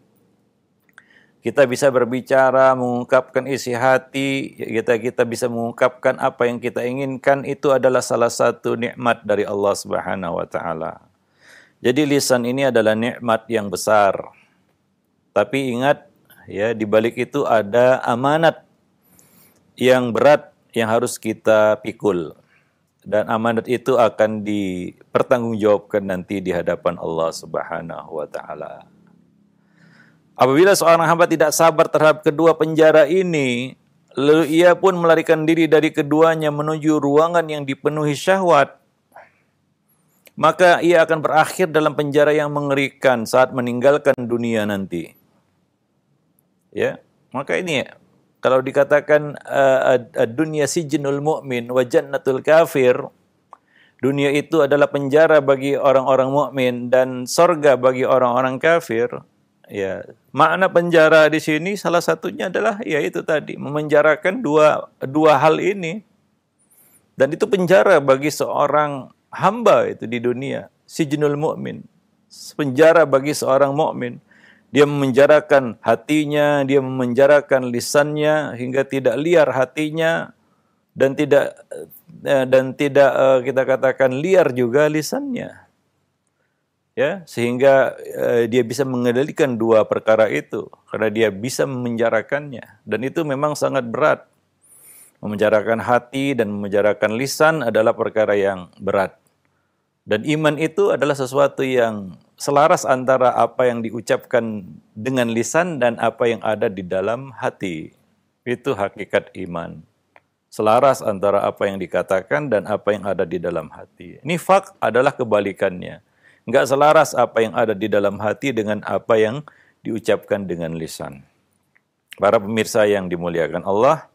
Kita bisa berbicara, mengungkapkan isi hati, kita bisa mengungkapkan apa yang kita inginkan, itu adalah salah satu nikmat dari Allah Subhanahu wa taala. Jadi lisan ini adalah nikmat yang besar. Tapi ingat ya, di balik itu ada amanat yang berat yang harus kita pikul. Dan amanat itu akan dipertanggungjawabkan nanti di hadapan Allah Subhanahu wa taala. Apabila seorang hamba tidak sabar terhadap kedua penjara ini, lalu ia pun melarikan diri dari keduanya menuju ruangan yang dipenuhi syahwat, maka ia akan berakhir dalam penjara yang mengerikan saat meninggalkan dunia nanti. Ya, maka ini kalau dikatakan dunia sijnul mu'min wa jannatul kafir, dunia itu adalah penjara bagi orang-orang mukmin dan sorga bagi orang-orang kafir. Ya, makna penjara di sini salah satunya adalah ya itu tadi, memenjarakan dua hal ini. Dan itu penjara bagi seorang hamba itu di dunia, sijnul mu'min. Penjara bagi seorang mukmin. Dia memenjarakan hatinya, dia memenjarakan lisannya hingga tidak liar hatinya dan tidak kita katakan liar juga lisannya. Ya, sehingga dia bisa mengendalikan dua perkara itu karena dia bisa memenjarakannya, dan itu memang sangat berat. Memenjarakan hati dan memenjarakan lisan adalah perkara yang berat. Dan iman itu adalah sesuatu yang selaras antara apa yang diucapkan dengan lisan dan apa yang ada di dalam hati. Itu hakikat iman. Selaras antara apa yang dikatakan dan apa yang ada di dalam hati. Nifaq adalah kebalikannya. Enggak selaras apa yang ada di dalam hati dengan apa yang diucapkan dengan lisan. Para pemirsa yang dimuliakan Allah,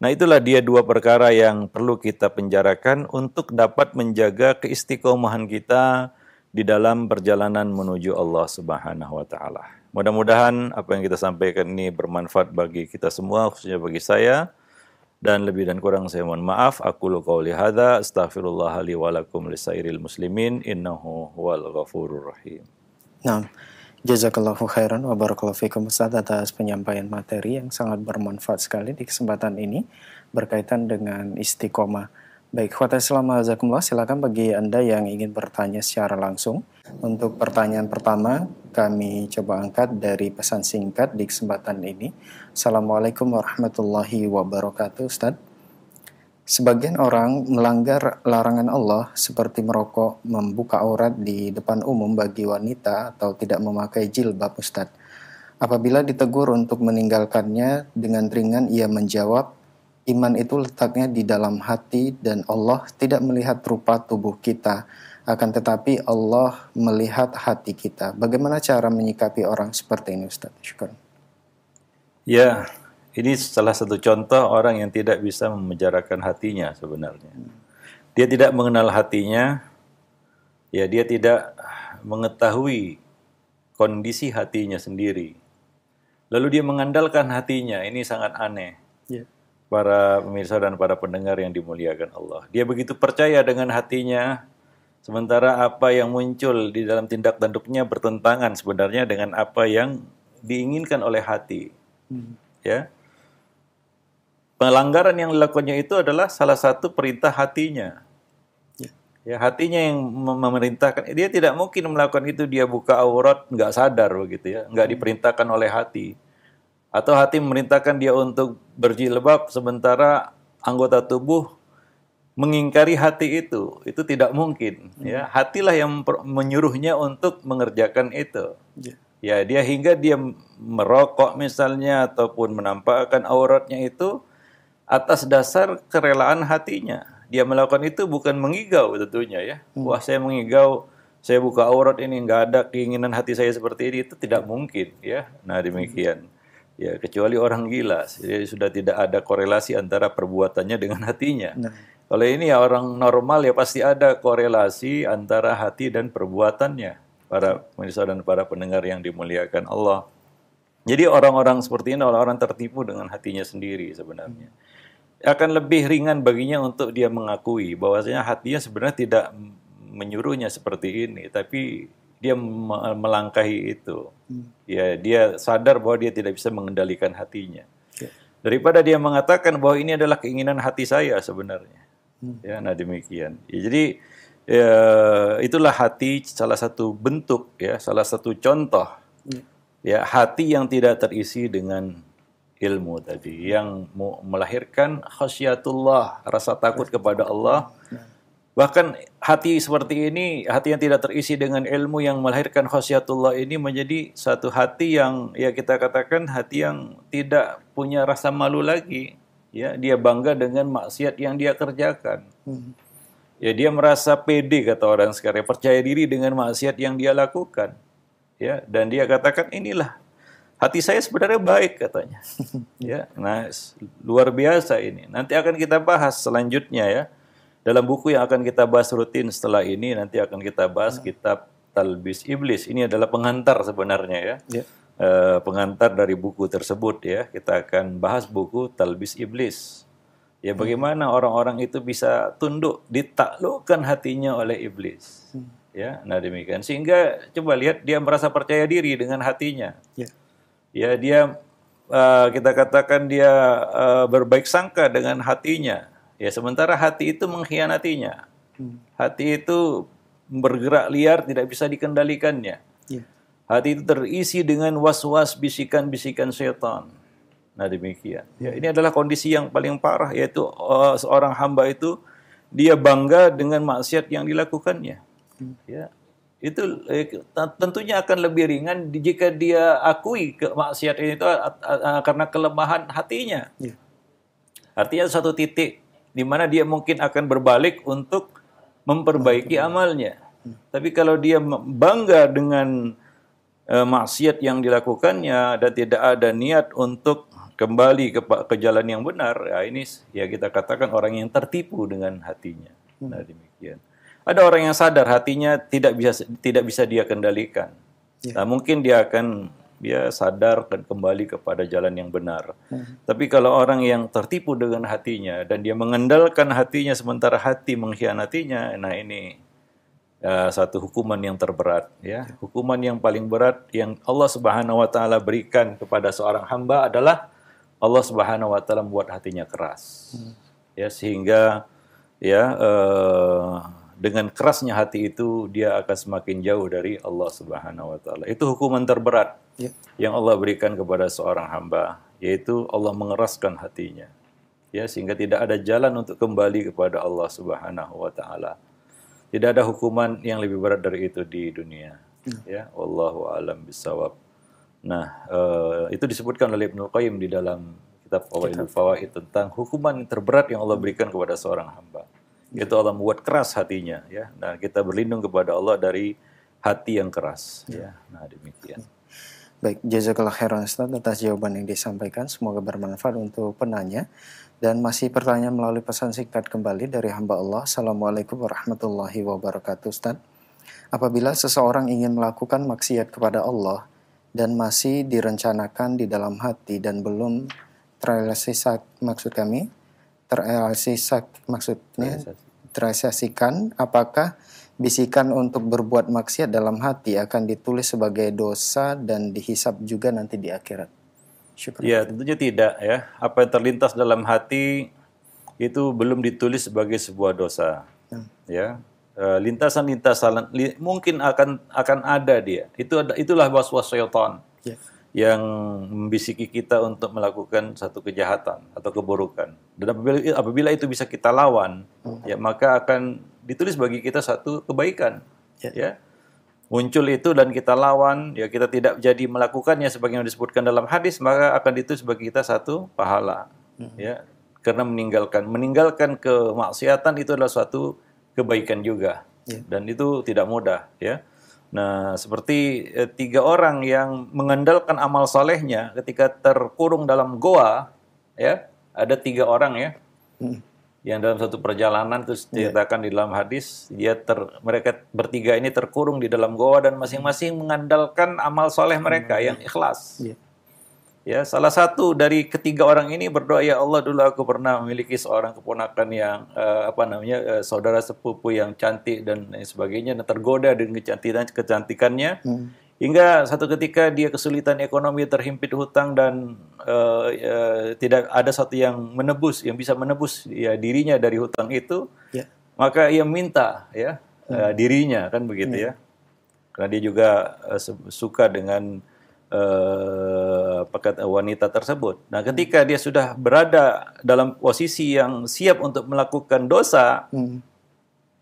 nah itulah dia dua perkara yang perlu kita penjarakan untuk dapat menjaga keistiqomahan kita di dalam perjalanan menuju Allah Subhanahu wa taala. Mudah-mudahan apa yang kita sampaikan ini bermanfaat bagi kita semua, khususnya bagi saya. Dan lebih dan kurang saya mohon maaf. Aqulu qauli hadza astaghfirullah li wa lakum lisairil muslimin innahu huwal ghafurur rahim. Nah, jazakallahu khairan wa barakallahu fikum Ustaz atas penyampaian materi yang sangat bermanfaat sekali di kesempatan ini berkaitan dengan istiqomah. Baik, khotbah Islam azakumullah, silakan bagi Anda yang ingin bertanya secara langsung. Untuk pertanyaan pertama, kami coba angkat dari pesan singkat di kesempatan ini. Assalamualaikum warahmatullahi wabarakatuh, Ustaz. Sebagian orang melanggar larangan Allah seperti merokok, membuka aurat di depan umum bagi wanita, atau tidak memakai jilbab, Ustaz. Apabila ditegur untuk meninggalkannya, dengan ringan ia menjawab, iman itu letaknya di dalam hati dan Allah tidak melihat rupa tubuh kita, akan tetapi Allah melihat hati kita. Bagaimana cara menyikapi orang seperti ini, Ustaz? Syukur. Ya, ini salah satu contoh orang yang tidak bisa memenjarakan hatinya sebenarnya. Dia tidak mengenal hatinya, ya dia tidak mengetahui kondisi hatinya sendiri. Lalu dia mengandalkan hatinya, ini sangat aneh. Ya. Para pemirsa dan para pendengar yang dimuliakan Allah. Dia begitu percaya dengan hatinya, sementara apa yang muncul di dalam tindak tanduknya bertentangan sebenarnya dengan apa yang diinginkan oleh hati. Ya. Pelanggaran yang dilakukannya itu adalah salah satu perintah hatinya. Ya, hatinya yang memerintahkan. Dia tidak mungkin melakukan itu, dia buka aurat nggak sadar begitu ya, nggak diperintahkan oleh hati. Atau hati memerintahkan dia untuk berjilbab sementara anggota tubuh mengingkari hati itu tidak mungkin. Ya, hatilah yang menyuruhnya untuk mengerjakan itu. Ya, dia hingga dia merokok misalnya ataupun menampakkan auratnya itu atas dasar kerelaan hatinya. Dia melakukan itu bukan mengigau tentunya ya. Wah, saya mengigau, saya buka aurat ini, nggak ada keinginan hati saya seperti ini, itu tidak mungkin ya. Nah, demikian. Ya, kecuali orang gila, jadi sudah tidak ada korelasi antara perbuatannya dengan hatinya. Kalau ini ya orang normal ya pasti ada korelasi antara hati dan perbuatannya. Para pemirsa dan para pendengar yang dimuliakan Allah. Jadi orang-orang seperti ini orang-orang tertipu dengan hatinya sendiri sebenarnya. Akan lebih ringan baginya untuk dia mengakui bahwasanya hatinya sebenarnya tidak menyuruhnya seperti ini, tapi dia melangkahi itu. Ya, dia sadar bahwa dia tidak bisa mengendalikan hatinya. Daripada dia mengatakan bahwa ini adalah keinginan hati saya sebenarnya. Ya, nah demikian. Ya, jadi ya, itulah hati salah satu bentuk ya, salah satu contoh. Ya, hati yang tidak terisi dengan ilmu tadi, yang melahirkan khasyatullah, rasa takut kepada Allah. Bahkan hati seperti ini, hati yang tidak terisi dengan ilmu yang melahirkan khasyatullah ini menjadi satu hati yang ya kita katakan hati yang tidak punya rasa malu lagi. Ya, dia bangga dengan maksiat yang dia kerjakan. Ya, dia merasa pede kata orang sekarang, percaya diri dengan maksiat yang dia lakukan. Ya, dan dia katakan inilah hati saya sebenarnya baik katanya. Ya, nah luar biasa ini. Nanti akan kita bahas selanjutnya ya. Dalam buku yang akan kita bahas rutin setelah ini nanti akan kita bahas kitab Talbis Iblis. Ini adalah pengantar sebenarnya ya. Pengantar dari buku tersebut ya. Kita akan bahas buku Talbis Iblis. Ya, bagaimana orang-orang itu bisa tunduk, ditaklukkan hatinya oleh iblis. Ya, nah demikian. Sehingga coba lihat dia merasa percaya diri dengan hatinya. Ya, dia kita katakan dia berbaik sangka dengan hatinya. Ya, sementara hati itu mengkhianatinya. Hati itu bergerak liar, tidak bisa dikendalikannya. Hati itu terisi dengan was-was, bisikan-bisikan syaitan. Nah demikian. Ya, ini adalah kondisi yang paling parah, yaitu seorang hamba itu dia bangga dengan maksiat yang dilakukannya. Ya, itu tentunya akan lebih ringan jika dia akui maksiat itu karena kelemahan hatinya. Artinya satu titik di mana dia mungkin akan berbalik untuk memperbaiki amalnya. Tapi kalau dia bangga dengan maksiat yang dilakukannya dan tidak ada niat untuk kembali ke jalan yang benar, ya ini ya kita katakan orang yang tertipu dengan hatinya. Nah demikian. Ada orang yang sadar hatinya tidak bisa dia kendalikan. Nah, mungkin dia sadar dan kembali kepada jalan yang benar. Tapi kalau orang yang tertipu dengan hatinya dan dia mengandalkan hatinya sementara hati mengkhianatinya, nah ini satu hukuman yang terberat ya. Hukuman yang paling berat yang Allah Subhanahu wa taala berikan kepada seorang hamba adalah Allah Subhanahu wa taala membuat hatinya keras. Ya, sehingga ya dengan kerasnya hati itu dia akan semakin jauh dari Allah Subhanahu wa taala. Itu hukuman terberat yang Allah berikan kepada seorang hamba, yaitu Allah mengeraskan hatinya. Ya, sehingga tidak ada jalan untuk kembali kepada Allah Subhanahu wa taala. Tidak ada hukuman yang lebih berat dari itu di dunia. Ya, wallahu a'lam bishawab. Nah, itu disebutkan oleh Ibnu Qayyim di dalam kitab Fawaidul Fawaid tentang hukuman yang terberat yang Allah berikan kepada seorang hamba. Itu Allah membuat keras hatinya, ya. Nah, kita berlindung kepada Allah dari hati yang keras, ya. Nah, demikian. Baik, jazakallah khairan Ustaz atas jawaban yang disampaikan. Semoga bermanfaat untuk penanya. Dan masih pertanyaan melalui pesan singkat kembali dari hamba Allah. Assalamualaikum warahmatullahi wabarakatuh Ustaz. Apabila seseorang ingin melakukan maksiat kepada Allah dan masih direncanakan di dalam hati dan belum terrealisasikan, apakah bisikan untuk berbuat maksiat dalam hati akan ditulis sebagai dosa dan dihisab juga nanti di akhirat? Syukur. Ya, tentunya tidak, ya. Apa yang terlintas dalam hati itu belum ditulis sebagai sebuah dosa. Ya. Lintasan-lintasan mungkin akan ada dia. Itulah waswas syaitan. Yang membisiki kita untuk melakukan satu kejahatan atau keburukan. Dan apabila itu bisa kita lawan, ya maka akan ditulis bagi kita satu kebaikan. Ya. Muncul itu dan kita lawan, ya kita tidak jadi melakukannya sebagaimana disebutkan dalam hadis, maka akan ditulis bagi kita satu pahala. Ya. Karena meninggalkan kemaksiatan itu adalah suatu kebaikan juga. Dan itu tidak mudah, ya. Nah, seperti 3 orang yang mengandalkan amal solehnya ketika terkurung dalam goa, ya, ada 3 orang, ya, yang dalam satu perjalanan itu diceritakan di dalam hadis, mereka bertiga ini terkurung di dalam goa dan masing-masing mengandalkan amal soleh mereka yang ikhlas. Ya, salah satu dari ketiga orang ini berdoa, ya Allah, dulu aku pernah memiliki seorang keponakan yang saudara sepupu yang cantik dan lain sebagainya, dan tergoda dengan kecantikannya, hingga satu ketika dia kesulitan ekonomi, terhimpit hutang dan tidak ada satu yang bisa menebus ya dirinya dari hutang itu, maka ia minta dirinya, kan begitu, ya, karena dia juga suka dengan wanita tersebut. Nah, ketika dia sudah berada dalam posisi yang siap untuk melakukan dosa,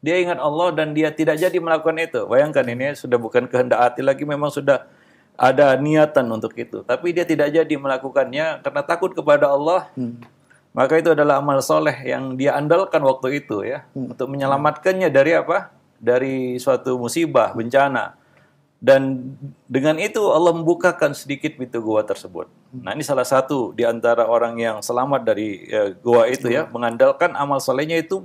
dia ingat Allah dan dia tidak jadi melakukan itu. Bayangkan, ini sudah bukan kehendak hati lagi, memang sudah ada niatan untuk itu. Tapi dia tidak jadi melakukannya karena takut kepada Allah. Maka itu adalah amal soleh yang dia andalkan waktu itu, ya, untuk menyelamatkannya dari apa? Dari suatu musibah, bencana. Dan dengan itu Allah membukakan sedikit pintu gua tersebut. Nah, ini salah satu di antara orang yang selamat dari gua itu, ya, mengandalkan amal solehnya itu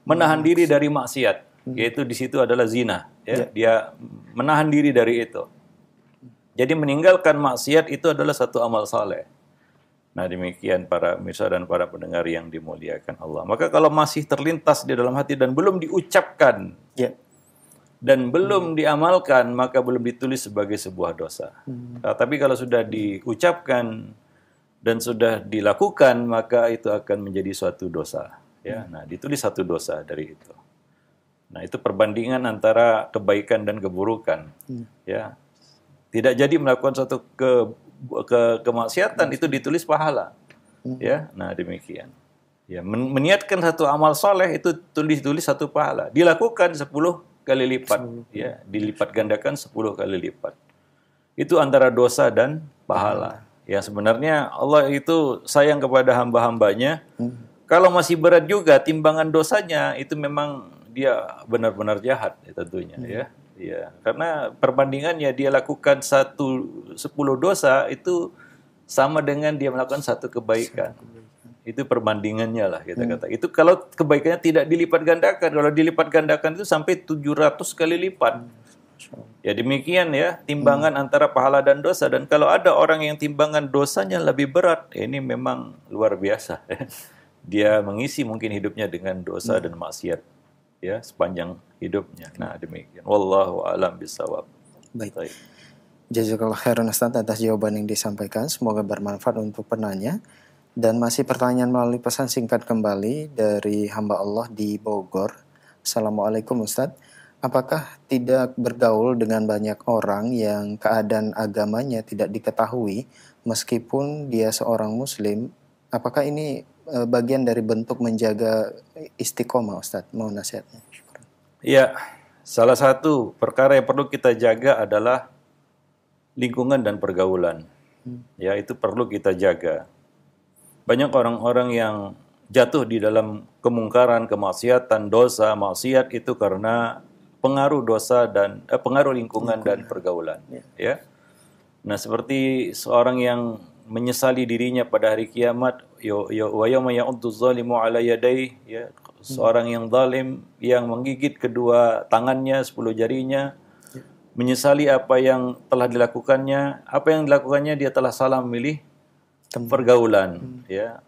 menahan diri dari maksiat, yaitu di situ adalah zina. Ya. Dia menahan diri dari itu. Jadi meninggalkan maksiat itu adalah satu amal soleh. Nah, demikian para pemirsa dan para pendengar yang dimuliakan Allah. Maka kalau masih terlintas di dalam hati dan belum diucapkan, dan belum diamalkan, maka belum ditulis sebagai sebuah dosa. Nah, tapi kalau sudah diucapkan dan sudah dilakukan, maka itu akan menjadi suatu dosa. Ya, nah, ditulis satu dosa dari itu. Nah, itu perbandingan antara kebaikan dan keburukan. Ya, tidak jadi melakukan suatu kemaksiatan, itu ditulis pahala. Ya, nah demikian. Ya, meniatkan satu amal soleh itu tulis satu pahala. Dilakukan 10 kali lipat, ya, dilipat gandakan 10 kali lipat. Itu antara dosa dan pahala. Ya, sebenarnya Allah itu sayang kepada hamba-hambanya. Kalau masih berat juga timbangan dosanya, itu memang dia benar-benar jahat, ya, tentunya, ya. Ya, karena perbandingannya dia lakukan 10 dosa itu sama dengan dia melakukan satu kebaikan. Itu perbandingannya lah, kita kata. Itu kalau kebaikannya tidak dilipat gandakan. Kalau dilipat gandakan itu sampai 700 kali lipat. Ya, demikian, ya, timbangan antara pahala dan dosa. Dan kalau ada orang yang timbangan dosanya lebih berat, ini memang luar biasa. Dia mengisi mungkin hidupnya dengan dosa dan maksiat, ya, sepanjang hidupnya. Nah, demikian. Wallahu a'lam bishawab. Baik. Jazakallah khairan Ustaz atas jawaban yang disampaikan. Semoga bermanfaat untuk penanya. Dan masih pertanyaan melalui pesan singkat kembali dari hamba Allah di Bogor. Assalamualaikum Ustaz. Apakah tidak bergaul dengan banyak orang yang keadaan agamanya tidak diketahui meskipun dia seorang muslim? Apakah ini bagian dari bentuk menjaga istiqomah Ustaz? Mohon nasihatnya. Ya, salah satu perkara yang perlu kita jaga adalah lingkungan dan pergaulan. Ya, itu perlu kita jaga. Banyak orang-orang yang jatuh di dalam kemungkaran, kemaksiatan, dosa, maksiat itu karena pengaruh dosa dan pengaruh lingkungan dan pergaulan. Ya. Nah, seperti seorang yang menyesali dirinya pada hari kiamat, wa yauma ya'uddu dzalimu 'ala yadayhi, ya, seorang yang zalim yang menggigit kedua tangannya, 10 jarinya, menyesali apa yang telah dilakukannya. Apa yang dilakukannya, dia telah salah memilih pergaulan, ya.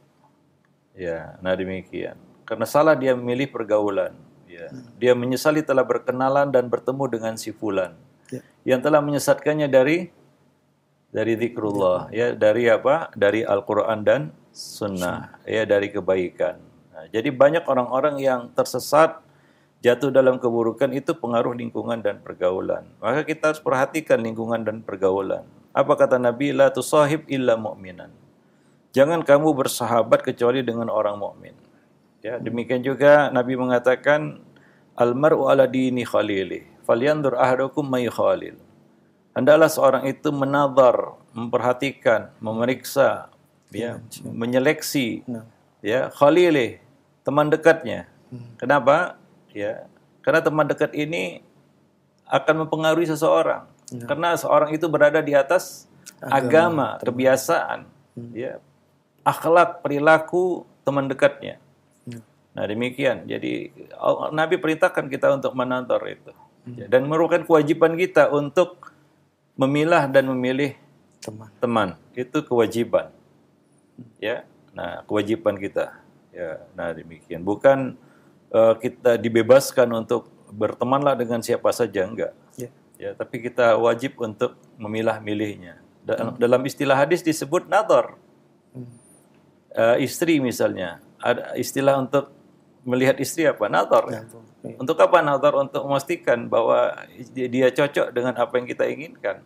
Ya, nah demikian. Karena salah dia memilih pergaulan, ya. Dia menyesali telah berkenalan dan bertemu dengan si fulan yang telah menyesatkannya dari zikrullah, ya, dari apa? Dari Al-Qur'an dan sunnah, ya, dari kebaikan. Nah, jadi banyak orang-orang yang tersesat, jatuh dalam keburukan itu pengaruh lingkungan dan pergaulan. Maka kita harus perhatikan lingkungan dan pergaulan. Apa kata Nabi? La tusahib illa mu'minan. Jangan kamu bersahabat kecuali dengan orang mukmin. Ya, demikian juga Nabi mengatakan al-mar'u ala dini khalili, falyanzur ahadukum may khalil. Hendaklah seorang itu menadhar, memperhatikan, memeriksa, ya, menyeleksi, ya, khalilih, teman dekatnya. Kenapa? Ya, karena teman dekat ini akan mempengaruhi seseorang. Karena seorang itu berada di atas agama, kebiasaan, ya, akhlak, perilaku teman dekatnya. Nah, demikian. Jadi Nabi perintahkan kita untuk menadhar itu. Ya, dan merupakan kewajiban kita untuk memilah dan memilih teman. Itu kewajiban. Ya. Nah, kewajiban kita. Ya, nah demikian. Bukan kita dibebaskan untuk bertemanlah dengan siapa saja, enggak. Ya, tapi kita wajib untuk memilah-milihnya. Dalam istilah hadis disebut nadhar. Istri misalnya, ada istilah untuk melihat istri apa? Nadhar. Untuk apa nadhar? Untuk memastikan bahwa dia cocok dengan apa yang kita inginkan.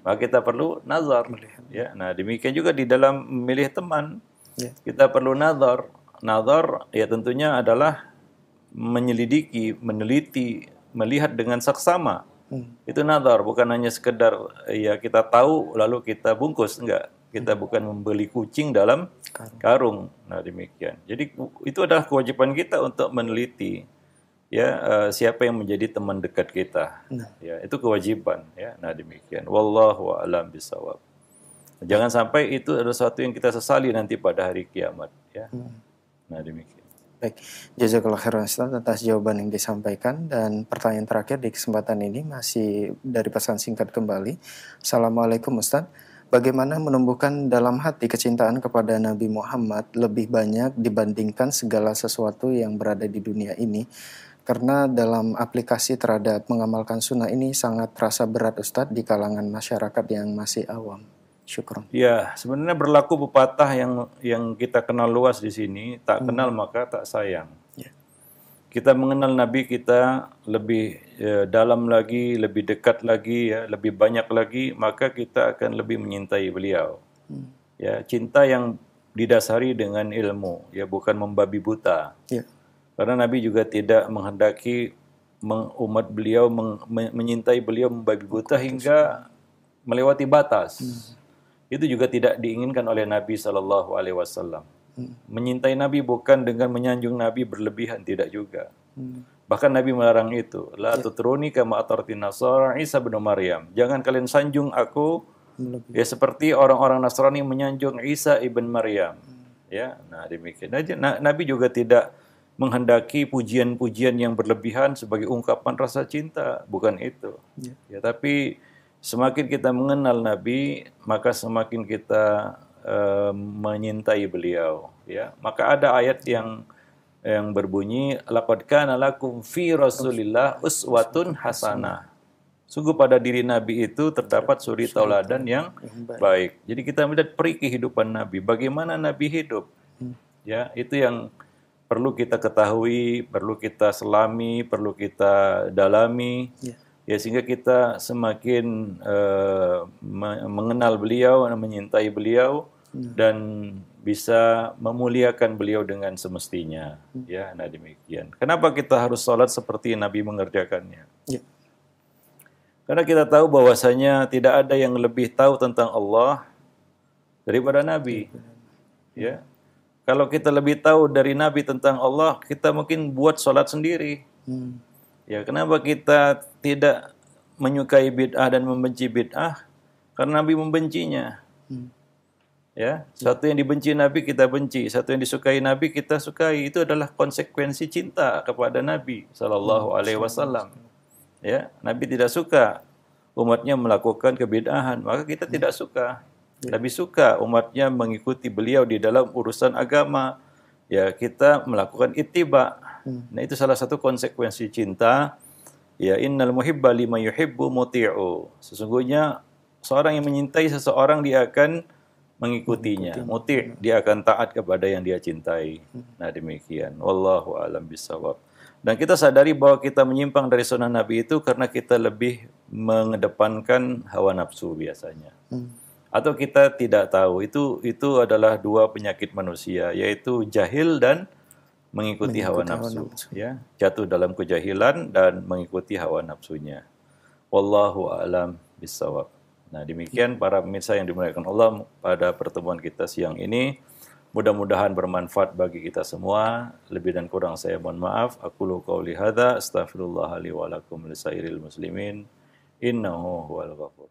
Maka kita perlu nazar. Ya, nah demikian juga di dalam memilih teman, kita perlu nazar. Nazar ya tentunya adalah menyelidiki, meneliti, melihat dengan saksama. Itu nazar, bukan hanya sekedar ya kita tahu lalu kita bungkus, enggak. Kita bukan membeli kucing dalam karung. Nah demikian. Jadi itu adalah kewajiban kita untuk meneliti, ya, siapa yang menjadi teman dekat kita. Ya, itu kewajiban, ya. Nah demikian. Wallahu a'lam bishawab. Jangan sampai itu adalah sesuatu yang kita sesali nanti pada hari kiamat, ya. Nah demikian. Baik, jazakallah khairan Ustaz atas jawaban yang disampaikan, dan pertanyaan terakhir di kesempatan ini masih dari pesan singkat kembali. Assalamualaikum Ustaz. Bagaimana menumbuhkan dalam hati kecintaan kepada Nabi Muhammad lebih banyak dibandingkan segala sesuatu yang berada di dunia ini? Karena dalam aplikasi terhadap mengamalkan sunnah ini sangat terasa berat Ustadz di kalangan masyarakat yang masih awam. Syukron. Ya, sebenarnya berlaku pepatah yang kita kenal luas di sini, tak kenal maka tak sayang. Kita mengenal Nabi kita lebih dalam lagi, lebih dekat lagi, ya, lebih banyak lagi, maka kita akan lebih menyintai beliau. Ya, cinta yang didasari dengan ilmu, ya, bukan membabi buta. Karena Nabi juga tidak menghendaki umat beliau menyintai beliau membabi buta hingga melewati batas. Itu juga tidak diinginkan oleh Nabi SAW. Menyintai Nabi bukan dengan menyanjung Nabi berlebihan, tidak juga. Bahkan Nabi melarang itu. La tutruni kama atartin Nasara Isa bin Maryam. Jangan kalian sanjung aku ya seperti orang-orang Nasrani menyanjung Isa ibn Maryam. Ya, nah demikian. Nabi juga tidak menghendaki pujian-pujian yang berlebihan sebagai ungkapan rasa cinta, bukan itu. Ya, tapi semakin kita mengenal Nabi, maka semakin kita menyintai beliau, ya. Maka ada ayat yang berbunyi laqad kana lakum fi Rasulillah uswatun hasanah. Sungguh pada diri Nabi itu terdapat suri tauladan yang baik. Jadi kita melihat peri kehidupan Nabi, bagaimana Nabi hidup. Ya, itu yang perlu kita ketahui, perlu kita selami, perlu kita dalami. Ya, sehingga kita semakin mengenal beliau, menyintai beliau, dan bisa memuliakan beliau dengan semestinya. Ya, nah demikian. Kenapa kita harus sholat seperti Nabi mengerjakannya? Karena kita tahu bahwasanya tidak ada yang lebih tahu tentang Allah daripada Nabi. Ya. Kalau kita lebih tahu dari Nabi tentang Allah, kita mungkin buat sholat sendiri. Ya, kenapa kita tidak menyukai bid'ah dan membenci bid'ah? Karena Nabi membencinya. Ya, satu yang dibenci Nabi kita benci, satu yang disukai Nabi kita sukai. Itu adalah konsekuensi cinta kepada Nabi Sallallahu Alaihi Wasallam. Ya, Nabi tidak suka umatnya melakukan kebid'ahan, maka kita tidak suka. Nabi suka umatnya mengikuti beliau di dalam urusan agama. Ya, kita melakukan ittiba. Nah, itu salah satu konsekuensi cinta. Ya, innal muhibba liman yuhibbu muti'u. Sesungguhnya seorang yang menyintai seseorang dia akan mengikutinya. Muti', dia akan taat kepada yang dia cintai. Nah, demikian. Wallahu a'lam bishawab. Dan kita sadari bahwa kita menyimpang dari sunnah Nabi itu karena kita lebih mengedepankan hawa nafsu biasanya. Atau kita tidak tahu. Itu adalah dua penyakit manusia, yaitu jahil dan mengikuti hawa nafsu. Ya, jatuh dalam kejahilan dan mengikuti hawa nafsunya. Wallahu a'lam bishawab. Nah, demikian para pemirsa yang dimuliakan Allah pada pertemuan kita siang ini. Mudah-mudahan bermanfaat bagi kita semua. Lebih dan kurang saya mohon maaf. Aqulu qauli hadza astaghfirullah li wa lakum lisairil muslimin. Innahu huwal ghafur.